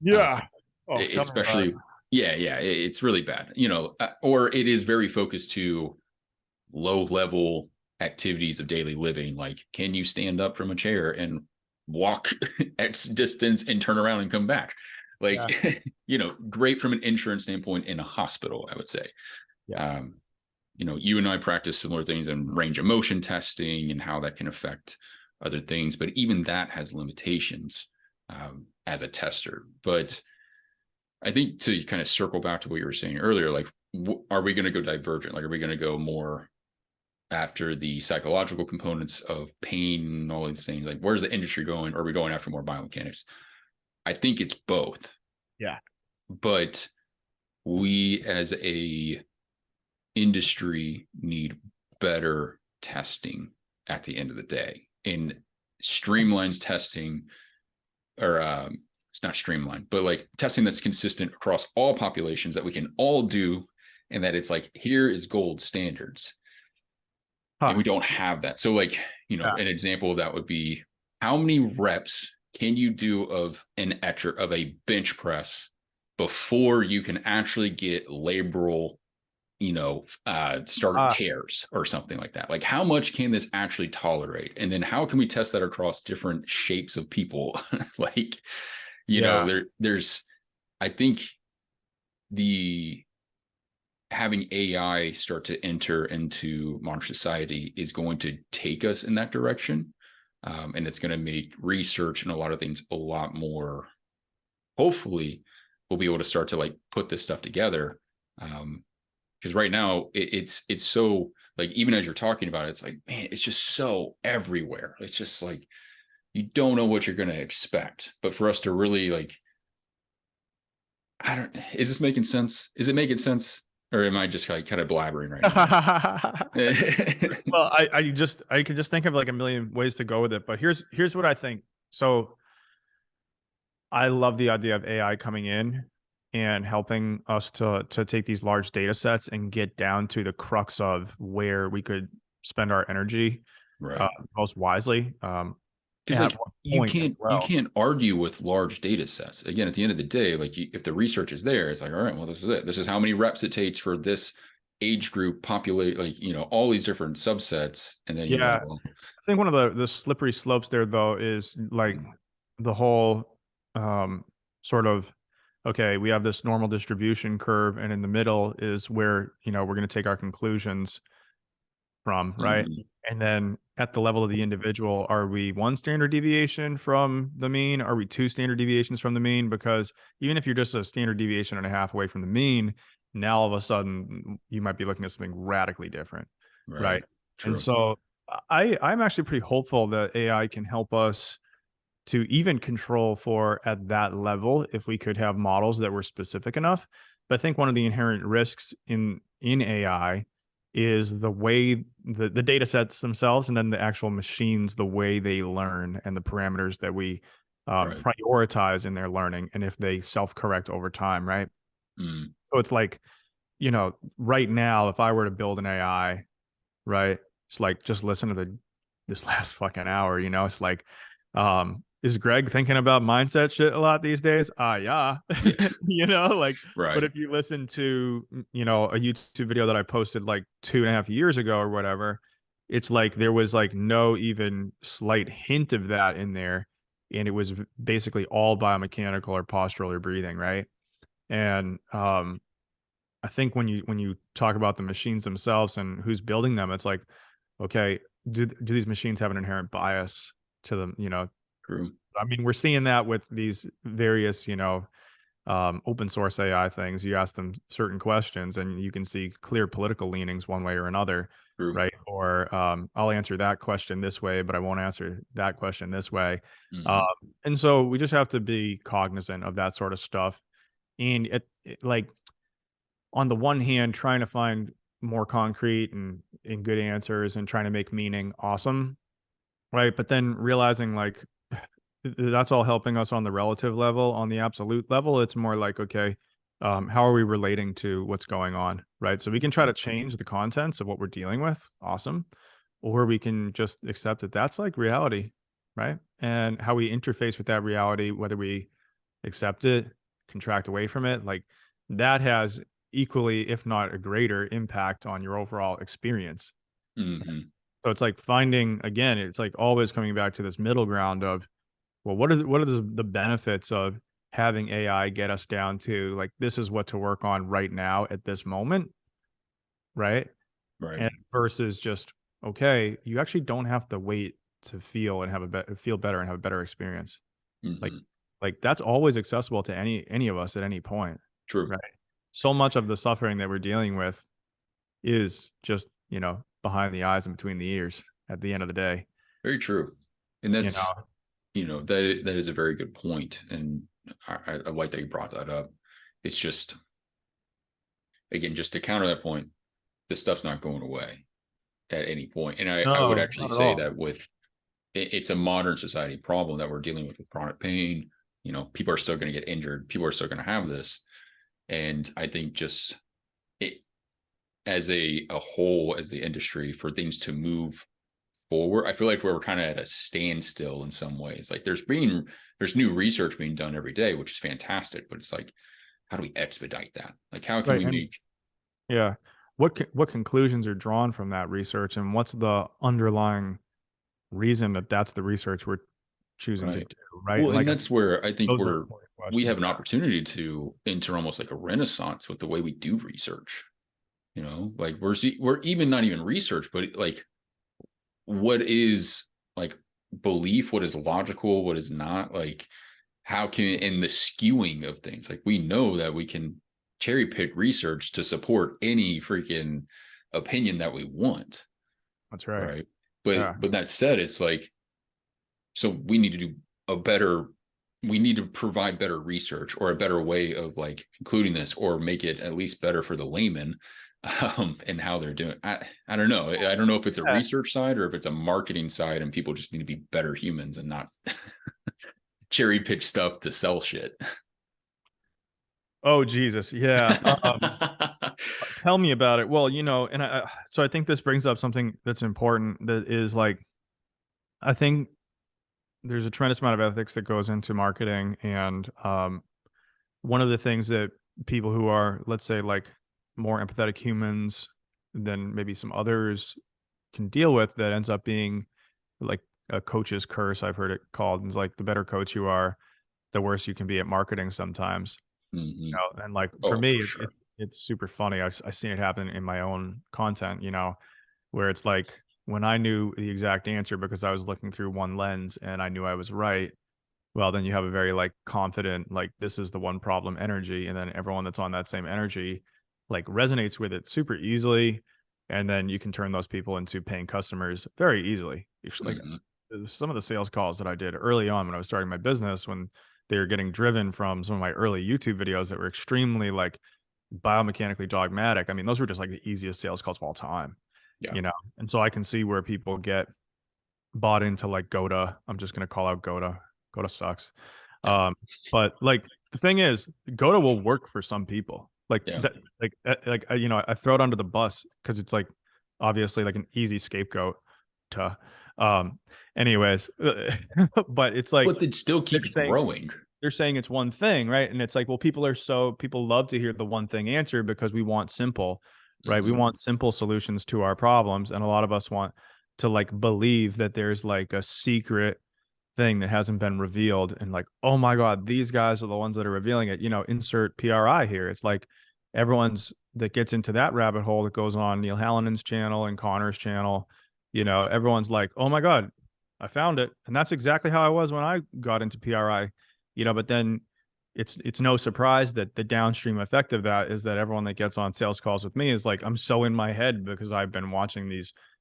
Yeah. Oh, tell me about Especially, yeah, it's really bad, or it is very focused to low level activities of daily living. Like, can you stand up from a chair and walk X distance and turn around and come back? Yeah. Like, great from an insurance standpoint in a hospital, I would say. Yes. Um, you and I practice similar things in range of motion testing and how that can affect other things, but even that has limitations as a tester. But I think to kind of circle back to what you were saying earlier, like, are we going to go divergent? Like, are we going to go more after the psychological components of pain and all these things? Like, where's the industry going? Or are we going after more biomechanics? I think it's both. Yeah. But we as a industry need better testing at the end of the day. And streamlines testing, or it's not streamlined, but like testing that's consistent across all populations that we can all do, and that it's like, here is gold standards. And Huh. we don't have that. So like, Yeah. an example of that would be, how many reps can you do of a bench press before you can actually get labral, start Ah, tears or something like that? Like, how much can this actually tolerate? And then how can we test that across different shapes of people? Like, yeah. there's, I think the having AI start to enter into modern society is going to take us in that direction. And it's going to make research and a lot of things a lot more, hopefully we'll be able to start to like put this stuff together. Because right now it's so, like, even as you're talking about it, it's like, man, it's just so everywhere. It's just like, you don't know what you're going to expect. But for us to really like, is this making sense? Is it making sense? Or am I just like kind of blabbering right now? Well, I could just think of like a million ways to go with it, but here's what I think. So I love the idea of AI coming in and helping us to take these large data sets and get down to the crux of where we could spend our energy Right. most wisely. Because At like, what you point as can't you well. can't argue with large data sets. Again, at the end of the day, like, if the research is there, it's like, all right, well, this is it. This is how many reps it takes for this age group, populate, like, all these different subsets. And then you're like, Yeah, well, I think one of the slippery slopes there though is like the whole um sort of, okay, we have this normal distribution curve and in the middle is where, we're going to take our conclusions from, right? mm, And then at the level of the individual, are we one standard deviation from the mean? Are we two standard deviations from the mean? Because even if you're just a standard deviation and a half away from the mean, now all of a sudden you might be looking at something radically different, right, right? And true, so I'm actually pretty hopeful that AI can help us to even control for at that level if we could have models that were specific enough. But I think one of the inherent risks in AI is the way the data sets themselves and then the actual machines, the way they learn and the parameters that we right, prioritize in their learning and if they self-correct over time, right? mm, So it's like, right now, if I were to build an AI, right? It's like just listen to this last fucking hour, it's like, is Greg thinking about mindset shit a lot these days? Yeah. yeah, Like, but right, if you listen to, a YouTube video that I posted like 2.5 years ago or whatever, it's like there was like no even slight hint of that in there. And it was basically all biomechanical or postural or breathing, right? And I think when you talk about the machines themselves and who's building them, it's like, okay, do these machines have an inherent bias to them? true, I mean, we're seeing that with these various, open source AI things. You ask them certain questions and you can see clear political leanings one way or another, True. right? Or I'll answer that question this way, but I won't answer that question this way. Um, Hmm. and so we just have to be cognizant of that sort of stuff. And like on the one hand, trying to find more concrete and good answers and trying to make meaning awesome, right? But then realizing like that's all helping us on the relative level. On the absolute level, it's more like, okay, how are we relating to what's going on, right? So we can try to change the contents of what we're dealing with, awesome, or we can just accept that that's like reality, right? And how we interface with that reality, whether we accept it, contract away from it, like that has equally, if not a greater impact on your overall experience. Hmm. So it's like finding again, it's like always coming back to this middle ground of, well, what are the benefits of having AI get us down to like this is what to work on right now at this moment, right? Right. And versus just okay, you actually don't have to wait to feel and have feel better and have a better experience. Like Hmm. that's always accessible to any of us at any point, True. right? So much of the suffering that we're dealing with is just, behind the eyes and between the ears at the end of the day, Very true. And you that's, know. that is a very good point. And I like that you brought that up. It's just, again, just to counter that point, this stuff's not going away at any point. And I would No, actually not at say all. that it's a modern society problem that we're dealing with chronic pain. People are still going to get injured. People are still going to have this. And I think just it, as a whole, as the industry, for things to move forward, I feel like we're kind of at a standstill in some ways. Like there's new research being done every day, which is fantastic, but it's like, how do we expedite that? Like, how can Right. we And make yeah. What conclusions are drawn from that research, and what's the underlying reason that that's the research we're choosing to right? do, right? Well, And and like, I that's where I think those are important we have questions. an opportunity to enter almost like a renaissance with the way we do research. Like we're even not even research, but like what is like belief, what is logical, what is not, like how can, in the skewing of things, like we know that we can cherry pick research to support any freaking opinion that we want, That's right. right? Yeah. But that said, it's like, so we need to do a better, we need to provide better research or a better way of like concluding this, or make it at least better for the layman, and how they're doing. I don't know. I don't know if it's a Yeah. research side or if it's a marketing side, and people just need to be better humans and not cherry pick stuff to sell shit. Oh Jesus. Yeah. Tell me about it. Well, and so I think this brings up something that's important. That is like, I think there's a tremendous amount of ethics that goes into marketing, and one of the things that people who are, let's say, like more empathetic humans than maybe some others can deal with, that ends up being like a coach's curse. I've heard it called. It's like the better coach you are, the worse you can be at marketing sometimes. Hmm. And like for Oh, me, for it's sure. it's super funny. I've seen it happen in my own content. Where it's like when I knew the exact answer because I was looking through one lens and I knew I was right, well, then you have a very like confident, like this is the one problem energy. And then everyone that's on that same energy like resonates with it super easily. And then you can turn those people into paying customers very easily. Like Hmm. some of the sales calls that I did early on when I was starting my business, when they were getting driven from some of my early YouTube videos that were extremely like biomechanically dogmatic. I mean, those were just like the easiest sales calls of all time, Yeah. you know? And so I can see where people get bought into like Goda. I'm just gonna call out Goda. Goda sucks. Yeah. Um, but like the thing is, Goda will work for some people. Like Yeah. that, I throw it under the bus because it's like obviously like an easy scapegoat to. Um, anyways, but it's like But it still they're keeps saying growing. they're saying it's one thing, right? And it's like, well, people love to hear the one thing answer because we want simple, right? We Hmm. want simple solutions to our problems. And a lot of us want to like believe that there's like a secret thing that hasn't been revealed. And like, oh my God, these guys are the ones that are revealing it. Insert PRI here. It's like everyone's that gets into that rabbit hole that goes on Neil Hallinan's channel and Connor's channel. Everyone's like, oh my God, I found it. And that's exactly how I was when I got into PRI, but then it's no surprise that the downstream effect of that is that everyone that gets on sales calls with me is like, I'm so in my head because I've been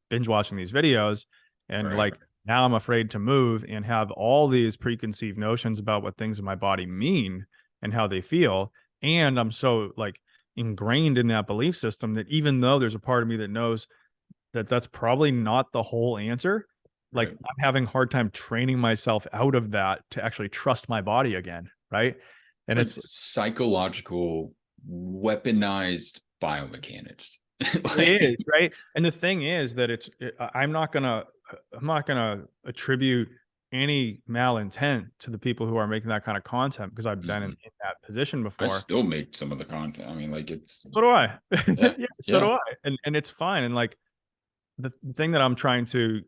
binge watching these videos. And Right. like now I'm afraid to move and have all these preconceived notions about what things in my body mean and how they feel. And I'm so like ingrained in that belief system that even though there's a part of me that knows that that's probably not the whole answer, like Right. I'm having a hard time training myself out of that to actually trust my body again. Right. It's And like it's psychological weaponized biomechanics. It Like, is, right? And the thing is that I'm not gonna attribute any malintent to the people who are making that kind of content because I've been mhm. in that position I before. still make some of the content. I mean, like it's So do I. yeah, Yeah, so do yeah. I. And it's fine. And like the thing that I'm trying to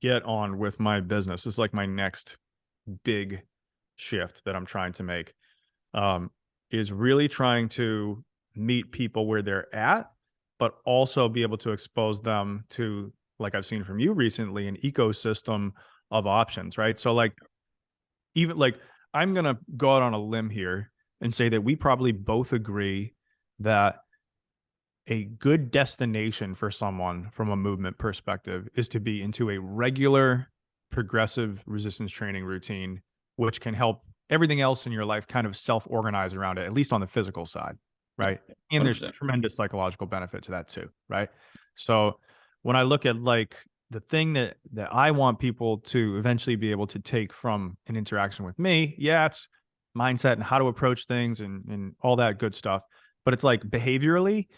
get on with my business is like my next big shift that I'm trying to make, um, is really trying to meet people where they're at, but also be able to expose them to, like I've seen from you recently, an ecosystem of options, right? So, like, even like, I'm going to go out on a limb here and say that we probably both agree that a good destination for someone from a movement perspective is to be into a regular progressive resistance training routine, which can help everything else in your life kind of self organize around it, at least on the physical side. Yeah, Right. And there's 100%. tremendous psychological benefit to that too. Right. So when I look at like the thing that I want people to eventually be able to take from an interaction with me, yeah, it's mindset and how to approach things and all that good stuff. But it's like behaviorally,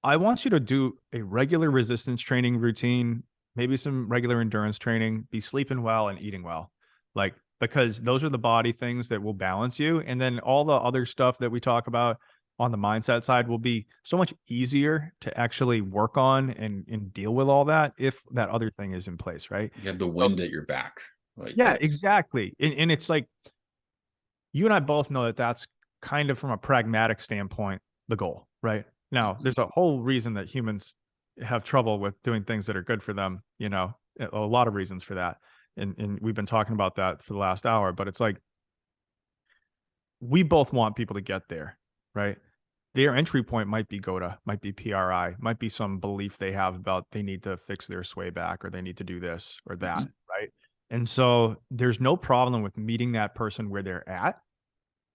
I want you to do a regular resistance training routine, maybe some regular endurance training, be sleeping well and eating well. Like, because those are the body things that will balance you. And then all the other stuff that we talk about on the mindset side will be so much easier to actually work on and deal with all that if that other thing is in place. Right. You have the So, wind at your back. Like yeah, that's exactly. And it's like you and I both know that that's kind of from a pragmatic standpoint, the goal, right? Now, mhm, there's a whole reason that humans have trouble with doing things that are good for them, a lot of reasons for that. And we've been talking about that for the last hour, but it's like we both want people to get there, right? Their entry point might be GOTA, might be PRI, might be some belief they have about they need to fix their sway back or they need to do this or that, mhm. right? And so there's no problem with meeting that person where they're at,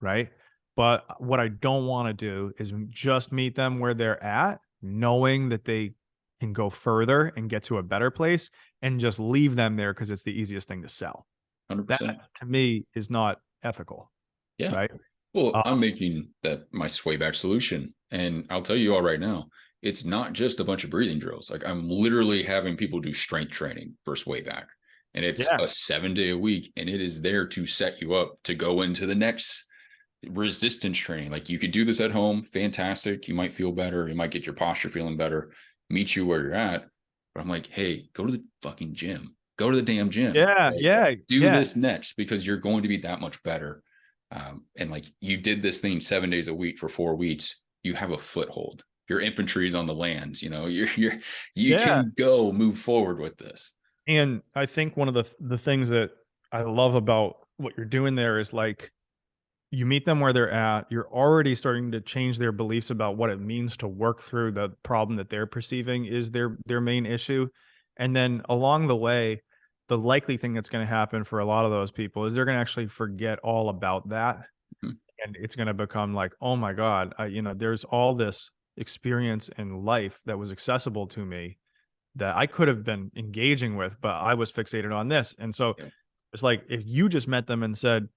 right? But what I don't wanna do is just meet them where they're at, knowing that they can go further and get to a better place and just leave them there because it's the easiest thing to sell. That 100%. to me is not ethical, Yeah. right? Well, Uh, I'm making that my sway back solution. And I'll tell you all right now, it's not just a bunch of breathing drills. Like I'm literally having people do strength training for sway back. And it's yeah, a 7 day a week. And it is there to set you up to go into the next resistance training. Like you could do this at home. Fantastic. You might feel better. You might get your posture feeling better, meet you where you're at. But I'm like, hey, go to the fucking gym. Go to the damn gym. yeah, Like yeah, do yeah, this next because you're going to be that much better. And like you did this thing 7 days a week for 4 weeks, you have a foothold. Your infantry is on the land. You yeah. can go move forward with this. And I think one of the things that I love about what you're doing there is like you meet them where they're at. You're already starting to change their beliefs about what it means to work through the problem that they're perceiving is their main issue. And then along the way, the likely thing that's going to happen for a lot of those people is they're going to actually forget all about that. Mhm. And it's going to become like, oh my God, there's all this experience in life that was accessible to me that I could have been engaging with, but I was fixated on this. And so Yeah. it's like if you just met them and said,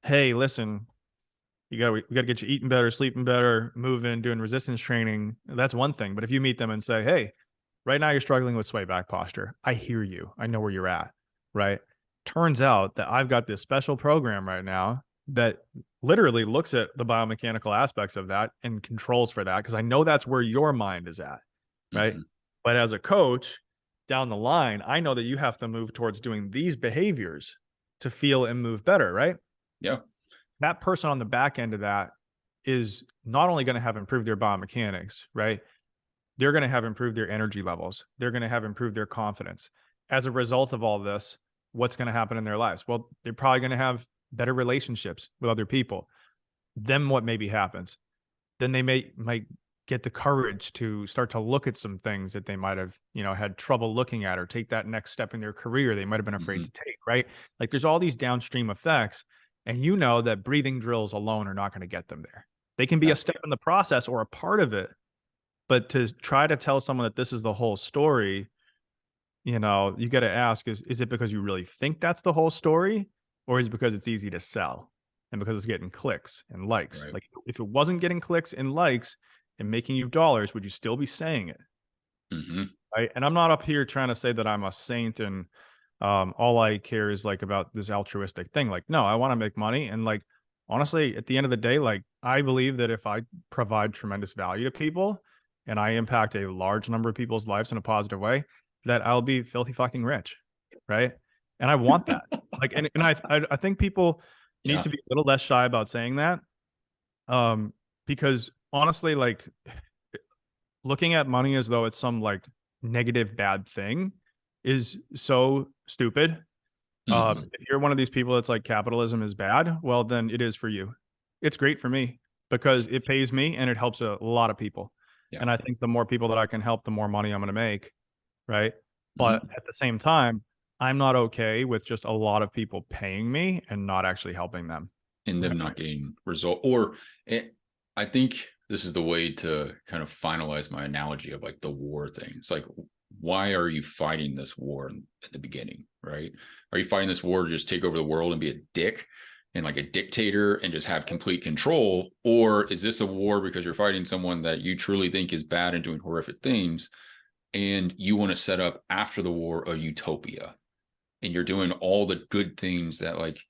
hey, listen, we got to get you eating better, sleeping better, moving, doing resistance training. That's one thing. But if you meet them and say, "Hey, right now you're struggling with sway back posture. I hear you. I know where you're at." Right? Turns out that I've got this special program right now that literally looks at the biomechanical aspects of that and controls for that because I know that's where your mind is at. Right? Mhm. But as a coach down the line, I know that you have to move towards doing these behaviors to feel and move better, right? Yeah. That person on the back end of that is not only going to have improved their biomechanics, right? They're going to have improved their energy levels. They're going to have improved their confidence. As a result of all this, what's going to happen in their lives? Well, they're probably going to have better relationships with other people. Then what maybe happens? Then they might get the courage to start to look at some things that they might have, had trouble looking at, or take that next step in their career they might have been afraid Hmm. to take, right? Like there's all these downstream effects, and that breathing drills alone are not going to get them there. They can be Yeah. a step in the process or a part of it, but to try to tell someone that this is the whole story, you got to ask, is it because you really think that's the whole story, or is it because it's easy to sell and because it's getting clicks and likes? Right. Like if it wasn't getting clicks and likes and making you dollars, would you still be saying it? Hmm. Right. And I'm not up here trying to say that I'm a saint and all I care is like about this altruistic thing. Like, no, I want to make money. And like, honestly, at the end of the day, like, I believe that if I provide tremendous value to people and I impact a large number of people's lives in a positive way, that I'll be filthy fucking rich. Right. And I want that. Like, and I think people need Yeah. to be a little less shy about saying that. Um, because honestly, like, looking at money as though it's some like negative bad thing is so stupid. Hmm. If you're one of these people that's like capitalism is bad, well then it is for you. It's great for me because it pays me and it helps a lot of people. Yeah. And I think the more people that I can help, the more money I'm going to make, right? But Hmm. at the same time, I'm not okay with just a lot of people paying me and not actually helping them. And Right. them not getting result, or I think this is the way to kind of finalize my analogy of like the war thing. It's like, why are you fighting this war at the beginning, right? Are you fighting this war to just take over the world and be a dick and like a dictator and just have complete control? Or is this a war because you're fighting someone that you truly think is bad and doing horrific things, and you want to set up after the war a utopia, and you're doing all the good things that like,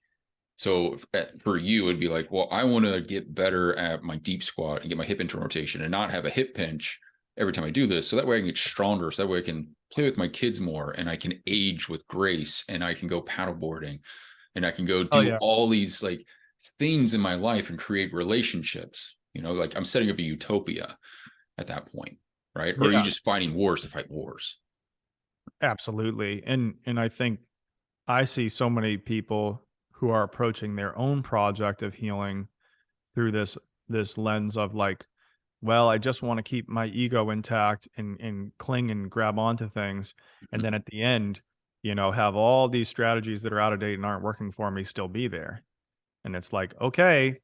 so for you, it'd be like, well, I want to get better at my deep squat and get my hip into rotation and not have a hip pinch every time I do this. So that way I can get stronger. So that way I can play with my kids more and I can age with grace and I can go paddleboarding and I can go Oh do yeah. all these like things in my life and create relationships. Like I'm setting up a utopia at that point, right? Or are you Yeah, just fighting wars to fight wars? absolutely. And I think I see so many people who are approaching their own project of healing through this lens of like, well, I just want to keep my ego intact and cling and grab onto things. And Mhm. then at the end, have all these strategies that are out of date and aren't working for me still be there. And it's like, okay,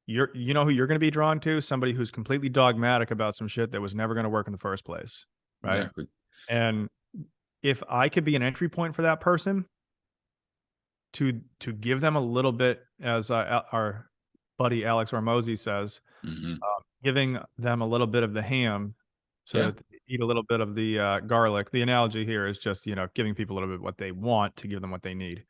you know who you're going to be drawn to? Somebody who's completely dogmatic about some shit that was never going to work in the first place. Right. Exactly. And if I could be an entry point for that person to give them a little bit, as our buddy Alex Hormozy says, Hmm. giving them a little bit of the ham so Yeah. that they eat a little bit of the garlic. The analogy here is just giving people a little bit what they want to give them what they need.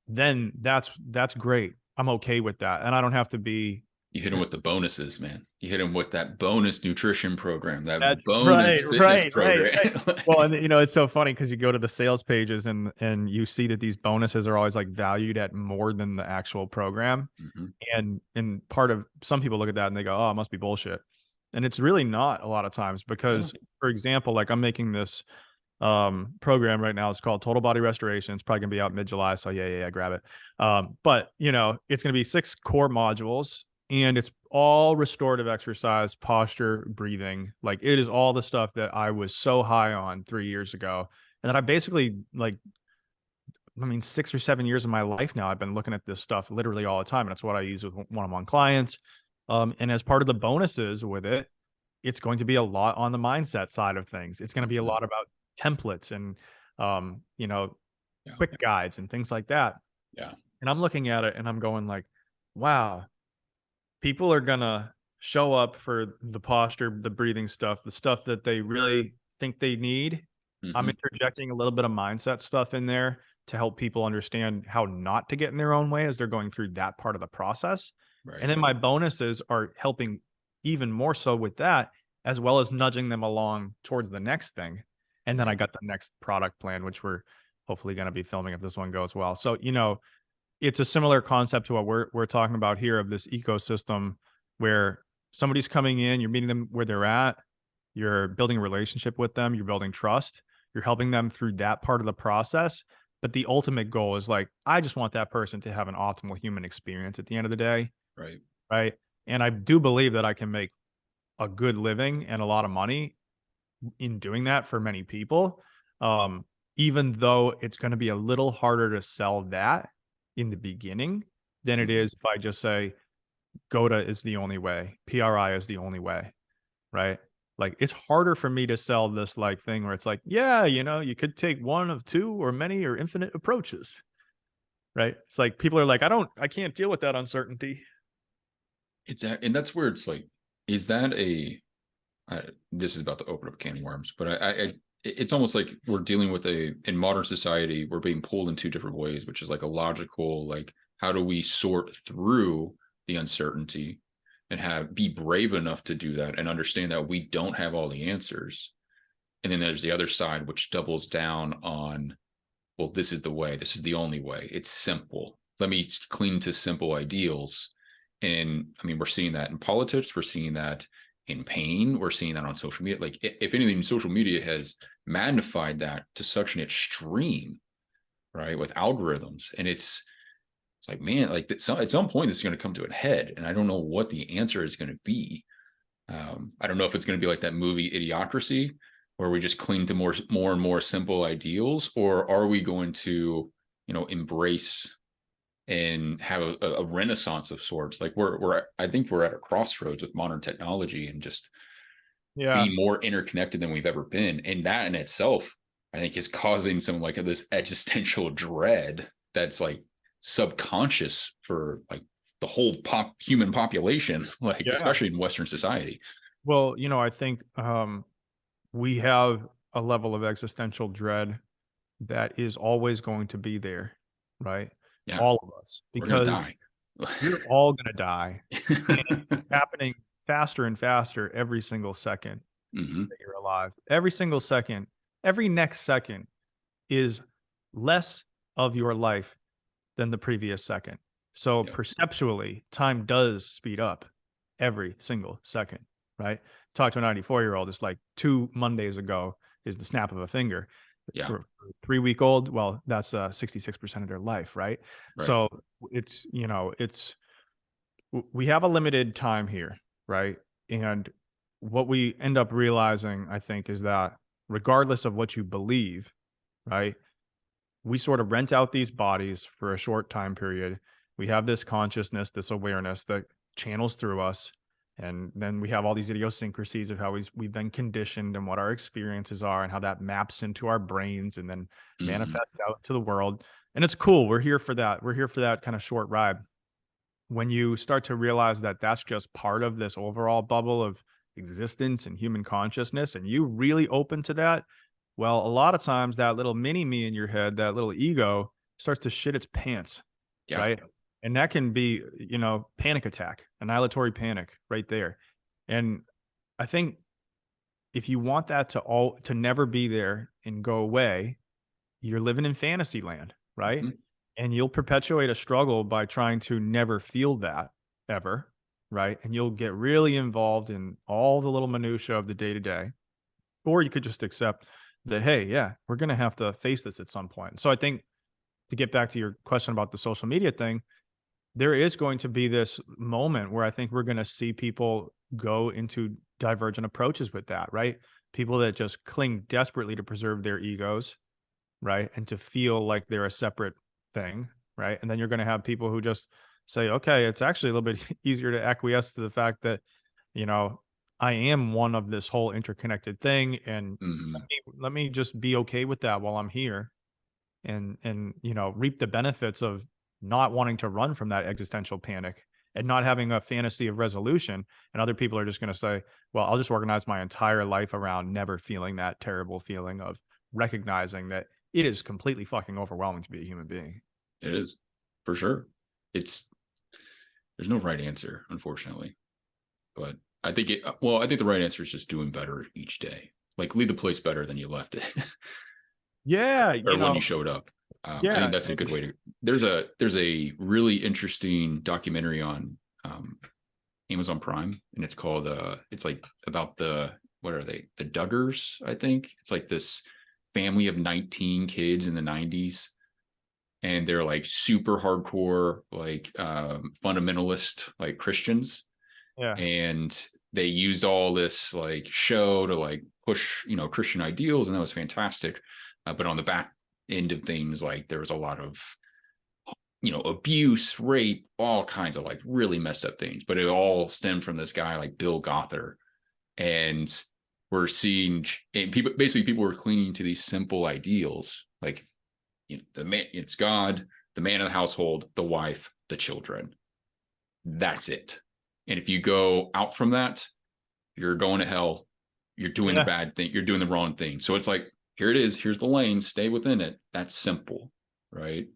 Then that's great. I'm okay with that, and I don't have to be. You hit them with the bonuses, man. You hit them with that bonus nutrition program, That's that bonus right, fitness right, right, program. right. Well, and it's so funny because you go to the sales pages and you see that these bonuses are always like valued at more than the actual program. Hmm. And part of some people look at that and they go, oh, it must be bullshit. And it's really not a lot of times Yeah. because, for example, like I'm making this program right now. It's called Total Body Restoration. It's probably gonna be out mid-July. So yeah, grab it. But it's gonna be 6 core modules and it's all restorative exercise, posture, breathing. Like it is all the stuff that I was so high on 3 years ago. And then I basically like, I mean, 6 or 7 years of my life now, I've been looking at this stuff literally all the time. And that's what I use with one-on-one clients. And as part of the bonuses with it, it's going to be a lot on the mindset side of things. It's going to be a Hmm. lot about templates and, um, you know, Yeah. quick guides and things like that. Yeah. And I'm looking at it and I'm going like, wow, people are going to show up for the posture, the breathing stuff, the stuff that they really think they need. I'm Hmm. interjecting a little bit of mindset stuff in there to help people understand how not to get in their own way as they're going through that part of the process. Right. And then my bonuses are helping even more so with that, as well as nudging them along towards the next thing. And then I Right. got the next product plan, which we're hopefully going to be filming if this one goes well. So, it's a similar concept to what we're talking about here of this ecosystem where somebody's coming in, you're meeting them where they're at, you're building a relationship with them, you're building trust, you're helping them through that part of the process. but the ultimate goal is like, I just want that person to have an optimal human experience at the end of the day, Right. right? And I do believe that I can make a good living and a lot of money in doing that for many people. Um, Even though it's going to be a little harder to sell that in the beginning than it Mhm. is if I just say GOTA is the only way, PRI is the only way, right? Like it's harder for me to sell this like thing where it's like, yeah, you could take one of two or many or infinite approaches, right? It's like people are like, I can't deal with that uncertainty. And that's where it's like, is that this is about to open up a can of worms, but it's almost like we're dealing with in modern society, we're being pulled in two different ways, which is like a logical, like, how do we sort through the uncertainty and be brave enough to do that and understand that we don't have all the answers. And then there's the other side, which doubles down on, well, this is the way, this is the only way. It's simple. Let me cling to simple ideals. And I mean, we're seeing that in politics, we're seeing that in pain, we're seeing that on social media. Like, if anything, social media has magnified that to such an extreme, right? With algorithms. And it's like, man, like at some point this is going to come to a head. And I don't know what the answer is going to be. I don't know if it's going to be like that movie Idiocracy, where we just cling to more and more simple ideals, or are we going to, embrace and have a renaissance of sorts? Like I think we're at a crossroads with modern technology and just Yeah. being more interconnected than we've ever been. And that in itself, I think, is causing some like this existential dread that's like subconscious for like the whole human population, like Yeah. especially in Western society. Well, I think we have a level of existential dread that is always going to be there, right? Yeah, All of us, we're gonna because die. we're all going to die, and it's happening faster and faster every single second Hmm. that you're alive. Every single second, every next second is less of your life than the previous second. So Yep. perceptually, time does speed up every single second, right? Talk to a 94-year-old, it's like 2 Mondays ago is the snap of a finger. Yeah. For a 3-week old, well, that's 66% of their life, right? Right. So it's, we have a limited time here, right? And what we end up realizing, I think, is that regardless of what you believe, right? We sort of rent out these bodies for a short time period. We have this consciousness, this awareness that channels through us. And then we have all these idiosyncrasies of how we've been conditioned and what our experiences are and how that maps into our brains and then Hmm. manifests out to the world. And it's cool. We're here for that. We're here for that kind of short ride. When you start to realize that that's just part of this overall bubble of existence and human consciousness, and you really open to that, well, a lot of times that little mini me in your head, that little ego starts to shit its pants, Yeah. right? And that can be, panic attack, annihilatory panic right there. And I think if you want that to never be there and go away, you're living in fantasy land, right? Hmm. And you'll perpetuate a struggle by trying to never feel that ever, right? And you'll get really involved in all the little minutia of the day to day. Or you could just accept that, hey, yeah, we're going to have to face this at some point. So I think to get back to your question about the social media thing, there is going to be this moment where I think we're going to see people go into divergent approaches with that, right? People that just cling desperately to preserve their egos, right? And to feel like they're a separate thing, right? And then you're going to have people who just say, okay, it's actually a little bit easier to acquiesce to the fact that, you know, I am one of this whole interconnected thing. And Hmm. let me just be okay with that while I'm here and, reap the benefits of not wanting to run from that existential panic and not having a fantasy of resolution. And other people are just going to say, well, I'll just organize my entire life around never feeling that terrible feeling of recognizing that it is completely fucking overwhelming to be a human being. It is, for sure. It's There's no right answer, unfortunately. But I think the right answer is just doing better each day. Like, leave the place better than you left it, Yeah, or when you showed up. I yeah, think that's a good way to. There's a really interesting documentary on Amazon Prime, and it's called it's like about what are they, the Duggars, I think. It's like this family of 19 kids in the 90s, and they're like super hardcore, like fundamentalist, like Christians, Yeah. and they used all this like show to like push, you know, Christian ideals, and that was fantastic. But on the back end of things, like there was a lot of, you know, abuse, rape, all kinds of like really messed up things. But it all stemmed from this guy like Bill Gothard, and we're seeing, and people basically, people were clinging to these simple ideals, like, you know, the man, it's God, the man of the household, the wife, the children. That's it. And if you go out from that, you're going to hell. You're doing the Yeah. bad thing. You're doing the wrong thing. So it's like, here it is. Here's the lane. Stay within it. That's simple, right?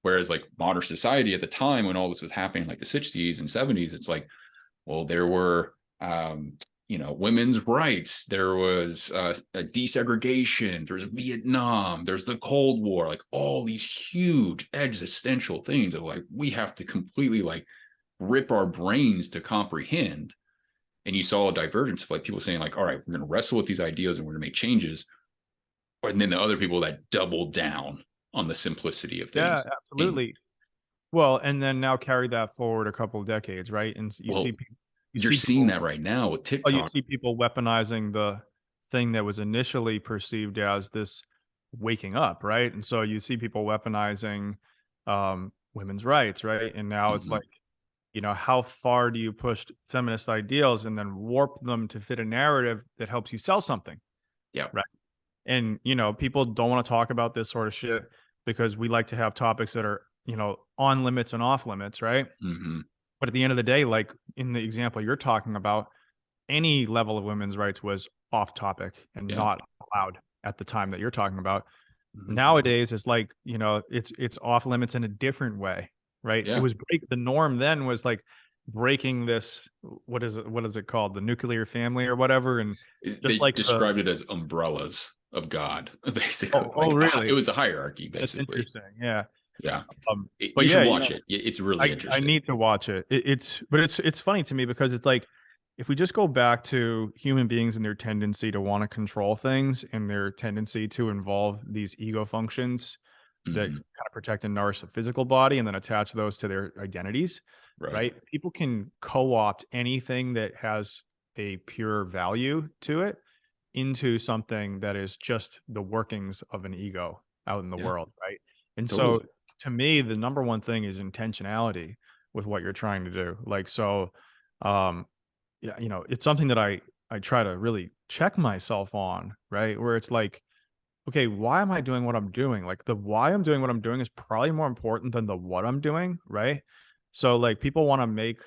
Whereas like modern society at the time when all this was happening, like the 60s and 70s, it's like, well, there were, you know, women's rights. There was a desegregation. There's Vietnam. There's the Cold War. Like all these huge existential things that like we have to completely like rip our brains to comprehend. And you saw a divergence of like people saying like, all right, we're going to wrestle with these ideas and we're going to make changes. And then the other people that doubled down on the simplicity of Yeah, things. And absolutely. Well, and then now carry that forward a couple of decades, right? And well, you you're see seeing people that right now with oh, you TikTok. see people weaponizing the thing that was initially perceived as this waking up, right? And so you see people weaponizing women's rights, right? And now it's Mm-hmm. like, you know, how far do you push feminist ideals and then warp them to fit a narrative that helps you sell something, Yeah. right? And, you know, people don't want to talk about this sort of shit because we like to have topics that are, you know, on limits and off limits, right? Mm-hmm. But at the end of the day, like in the example you're talking about, any level of women's rights was off topic and Yeah. not allowed at the time that you're talking about. Mm-hmm. Nowadays, it's like, you know, it's off limits in a different way, right? It Yeah. was the norm then was like breaking this, what is it called? The nuclear family or whatever. And just They like described it as umbrellas of God, basically. oh, Like really? it was a hierarchy, That's basically. interesting. Yeah. Yeah. But You should yeah, you watch know, it. It's really I interesting. need to watch it. But it's funny to me because it's like if we just go back to human beings and their tendency to want to control things and their tendency to involve these ego functions that Mm-hmm. kind of protect and nourish the physical body and then attach those to their identities, Right. right? People can co-opt anything that has a pure value to it into something that is just the workings of an ego out in the Yeah. world, right? And so Totally. to me, the number one thing is intentionality with what you're trying to do. Like, so, um, yeah, you know, it's something that I try to really check myself on, right? Where it's like, okay, why am I doing what I'm doing? Like the why I'm doing what I'm doing is probably more important than the what I'm doing, right? So like people want to make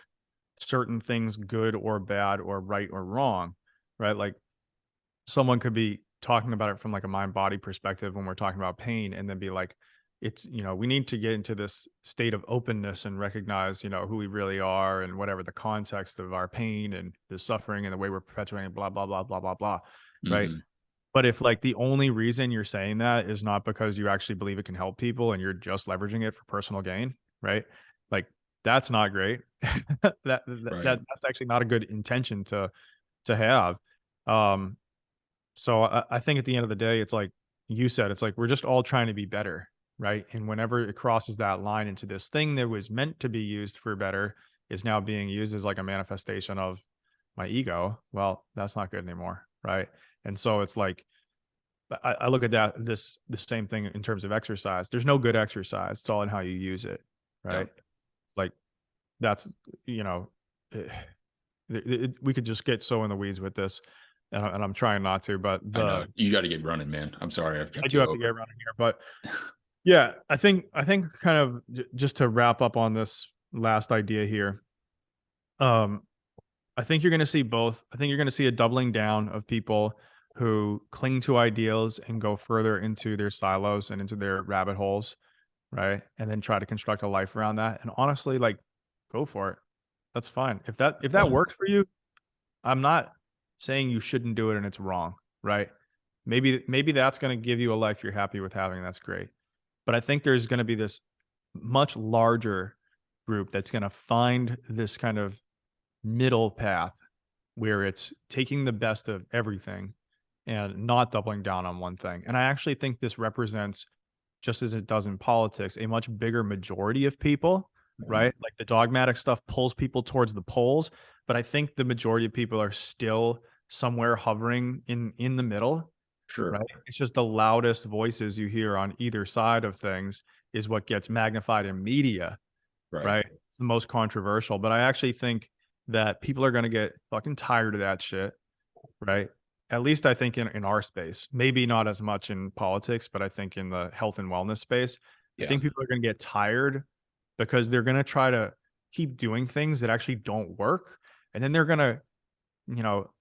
certain things good or bad or right or wrong, right? Like someone could be talking about it from like a mind body perspective when we're talking about pain and then be like it's, you know, we need to get into this state of openness and recognize, you know, who we really are and whatever the context of our pain and the suffering and the way we're perpetuating blah blah blah blah blah blah, right? Mm-hmm. But if like the only reason you're saying that is not because you actually believe it can help people and you're just leveraging it for personal gain, right? Like that's not great. Right. That's actually not a good intention to have. um so I think at the end of the day, it's like you said, it's like we're just all trying to be better, right? And whenever it crosses that line into this thing that was meant to be used for better is now being used as like a manifestation of my ego, well, that's not good anymore, right? And so it's like I look at that the same thing in terms of exercise. There's no good exercise. It's all in how you use it, Yeah. right? Like that's, you know, we could just get so in the weeds with this, and I'm trying not to, but I know. the You got to get running, man. I'm sorry I've I kept do you have to over. get running here, but yeah, I think kind of just to wrap up on this last idea here. Um, I think you're going to see both. I think you're going to see a doubling down of people who cling to ideals and go further into their silos and into their rabbit holes, right? And then try to construct a life around that. And honestly, like, go for it. That's fine. If that Yeah. works for you, I'm not saying you shouldn't do it and it's wrong, right? Maybe that's going to give you a life you're happy with having. That's great. But I think there's going to be this much larger group that's going to find this kind of middle path where it's taking the best of everything and not doubling down on one thing. And I actually think this represents just as it does in politics, a much bigger majority of people, Mhm. right? Like the dogmatic stuff pulls people towards the polls, but I think the majority of people are still somewhere hovering in the middle, right? Sure. It's just the loudest voices you hear on either side of things is what gets magnified in media, Right. right? It's the most controversial, but I actually think that people are gonna get fucking tired of that shit, right? At least I think in our space, maybe not as much in politics, but I think in the health and wellness space, I Yeah. think people are gonna get tired because they're gonna try to keep doing things that actually don't work, and then they're gonna,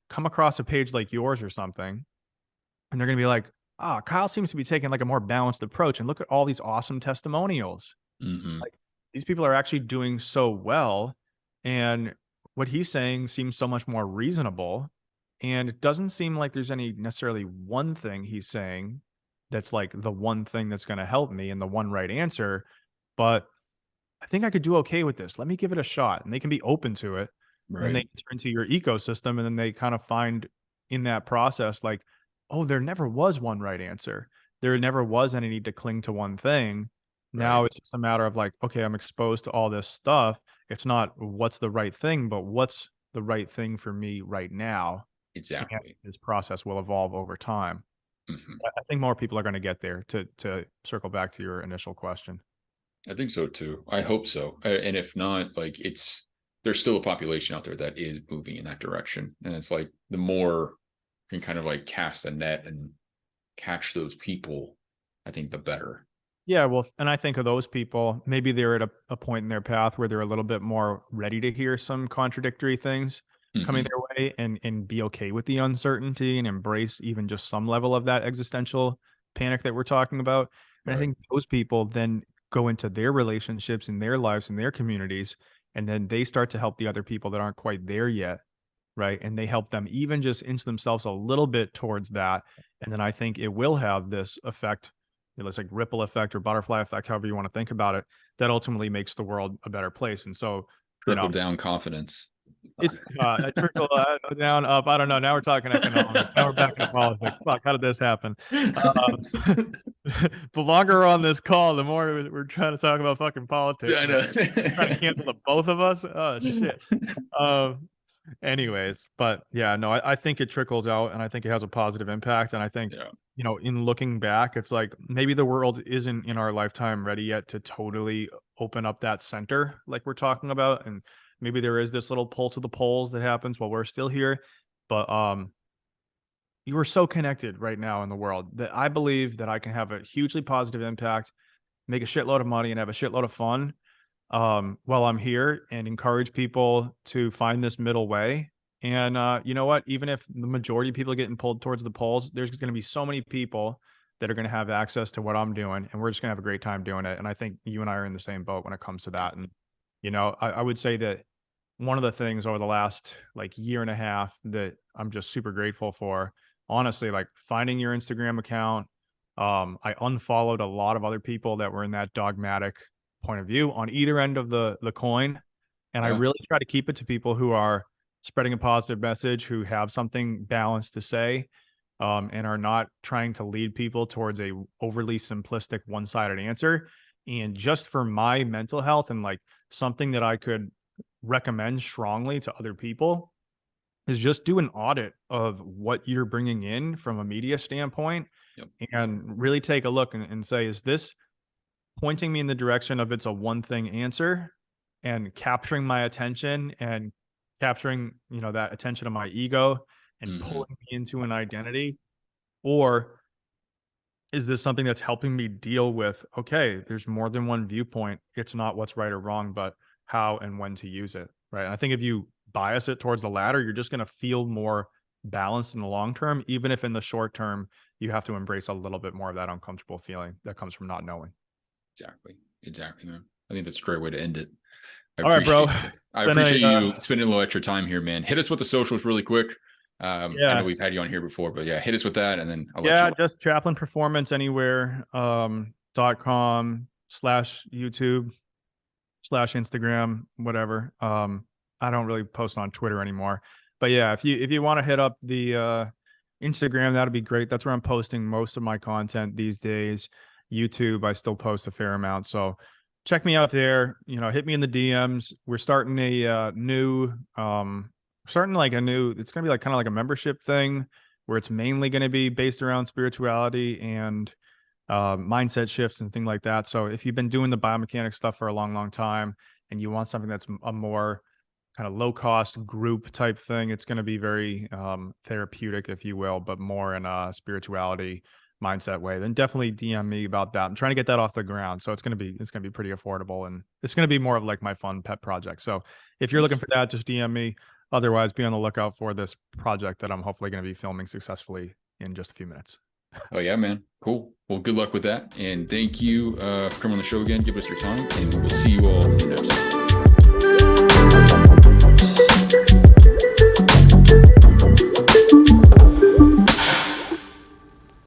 come across a page like yours or something, and they're gonna be like, "Ah, Kyle seems to be taking, like, a more balanced approach, and look at all these awesome testimonials." Hmm. Like, these people are actually doing so well, and what he's saying seems so much more reasonable, and it doesn't seem like there's any necessarily one thing he's saying that's, like, the one thing that's gonna help me and the one right answer, but I think I could do okay with this. Let me give it a shot, and they can be open to it, and then they Right. enter into your ecosystem, and then they kinda find in that process, like, "Oh, there never was one right answer. There never was any need to cling to one thing. Right. Now it's just a matter of like, okay, I'm exposed to all this stuff. It's not what's the right thing, but what's the right thing for me right now?" And Exactly. this process will evolve over time. Hmm. I think more people are gonna get there to circle back to your initial question. I think so too. I hope so. And if not, like there's still a population out there that is moving in that direction. And it's like the more can kind of like cast a net and catch those people, I think the better. Yeah, well, and I think of those people, maybe they're at a point in their path where they're a little bit more ready to hear some contradictory things coming Hmm. their way and be okay with the uncertainty and embrace even just some level of that existential panic that we're talking about. And I Right. think those people then go into their relationships in their lives and their communities, and then they start to help the other people that aren't quite there yet, right? And they help them even just inch themselves a little bit towards that. And then I think it will have this effect, this like ripple effect or butterfly effect, however you want to think about it, that ultimately makes the world a better place. And so, you Trickle know, down confidence. it a trickle down, up. I don't know. Now we're talking economics. Now we're back into politics. Fuck, how did this happen? The longer we're on this call, the more we're trying to talk about fucking Yeah, politics, I man. know. Trying to cancel the both of us. Oh shit. Um, Anyways, but yeah, no, I think it trickles out and I think it has a positive impact. And I think, Yeah. in looking back, it's like maybe the world isn't in our lifetime ready yet to totally open up that center like we're talking about. And maybe there is this little pull to the polls that happens while we're still here. But you are so connected right now in the world that I believe that I can have a hugely positive impact, make a shitload of money and have a shitload of fun while I'm here and encourage people to find this middle way. And you know what? Even if the majority of people are getting pulled towards the polls, there's going to be so many people that are going to have access to what I'm doing, and we're just going to have a great time doing it. And I think you and I are in the same boat when it comes to that. And I would say that one of the things over the last like year and a half that I'm just super grateful for, honestly, like finding your Instagram account. I unfollowed a lot of other people that were in that dogmatic point of view on either end of the coin. And I Yeah. really try to keep it to people who are spreading a positive message, who have something balanced to say, and are not trying to lead people towards a overly simplistic one-sided answer. And just for my mental health and like something that I could recommend strongly to other people is just do an audit of what you're bringing in from a media standpoint Yep. and really take a look and say, is this pointing me in the direction of it's a one thing answer and capturing my attention and capturing, that attention of my ego and Hmm. pulling me into an identity? Or is this something that's helping me deal with, okay, there's more than one viewpoint. It's not what's right or wrong, but how and when to use it. Right. And I think if you bias it towards the latter, you're just going to feel more balanced in the long term, even if in the short term, you have to embrace a little bit more of that uncomfortable feeling that comes from not knowing. Exactly. Exactly, man. I think that's a great way to end it. I All right, bro. appreciate It's it. I been a appreciate you spending a little extra time here, man. Hit us with the socials really quick. I know yeah, we've had you on here before, but yeah, hit us with that and then I'll let you yeah, go. just Chaplin Performance Anywhere .com/YouTube /Instagram, whatever. I don't really post on Twitter anymore. But yeah, if you want to hit up the Instagram, that'd be great. That's where I'm posting most of my content these days. YouTube. I still post a fair amount. So check me out there. You know, hit me in the DMs. We're starting a new it's gonna be like kind of like a membership thing where it's mainly going to be based around spirituality and mindset shifts and things like that. So if you've been doing the biomechanics stuff for a long, long time and you want something that's a more kind of low cost group type thing, it's going to be very therapeutic, if you will, but more in a spirituality mindset way, then definitely DM me about that. I'm trying to get that off the ground. So it's going to be pretty affordable, and it's going to be more of like my fun pet project. So if you're looking for that, just DM me. Otherwise, be on the lookout for this project that I'm hopefully going to be filming successfully in just a few minutes. Oh yeah, man. Cool. Well, good luck with that. And thank you for coming on the show again. Give us your time, and we'll see you all in the next one.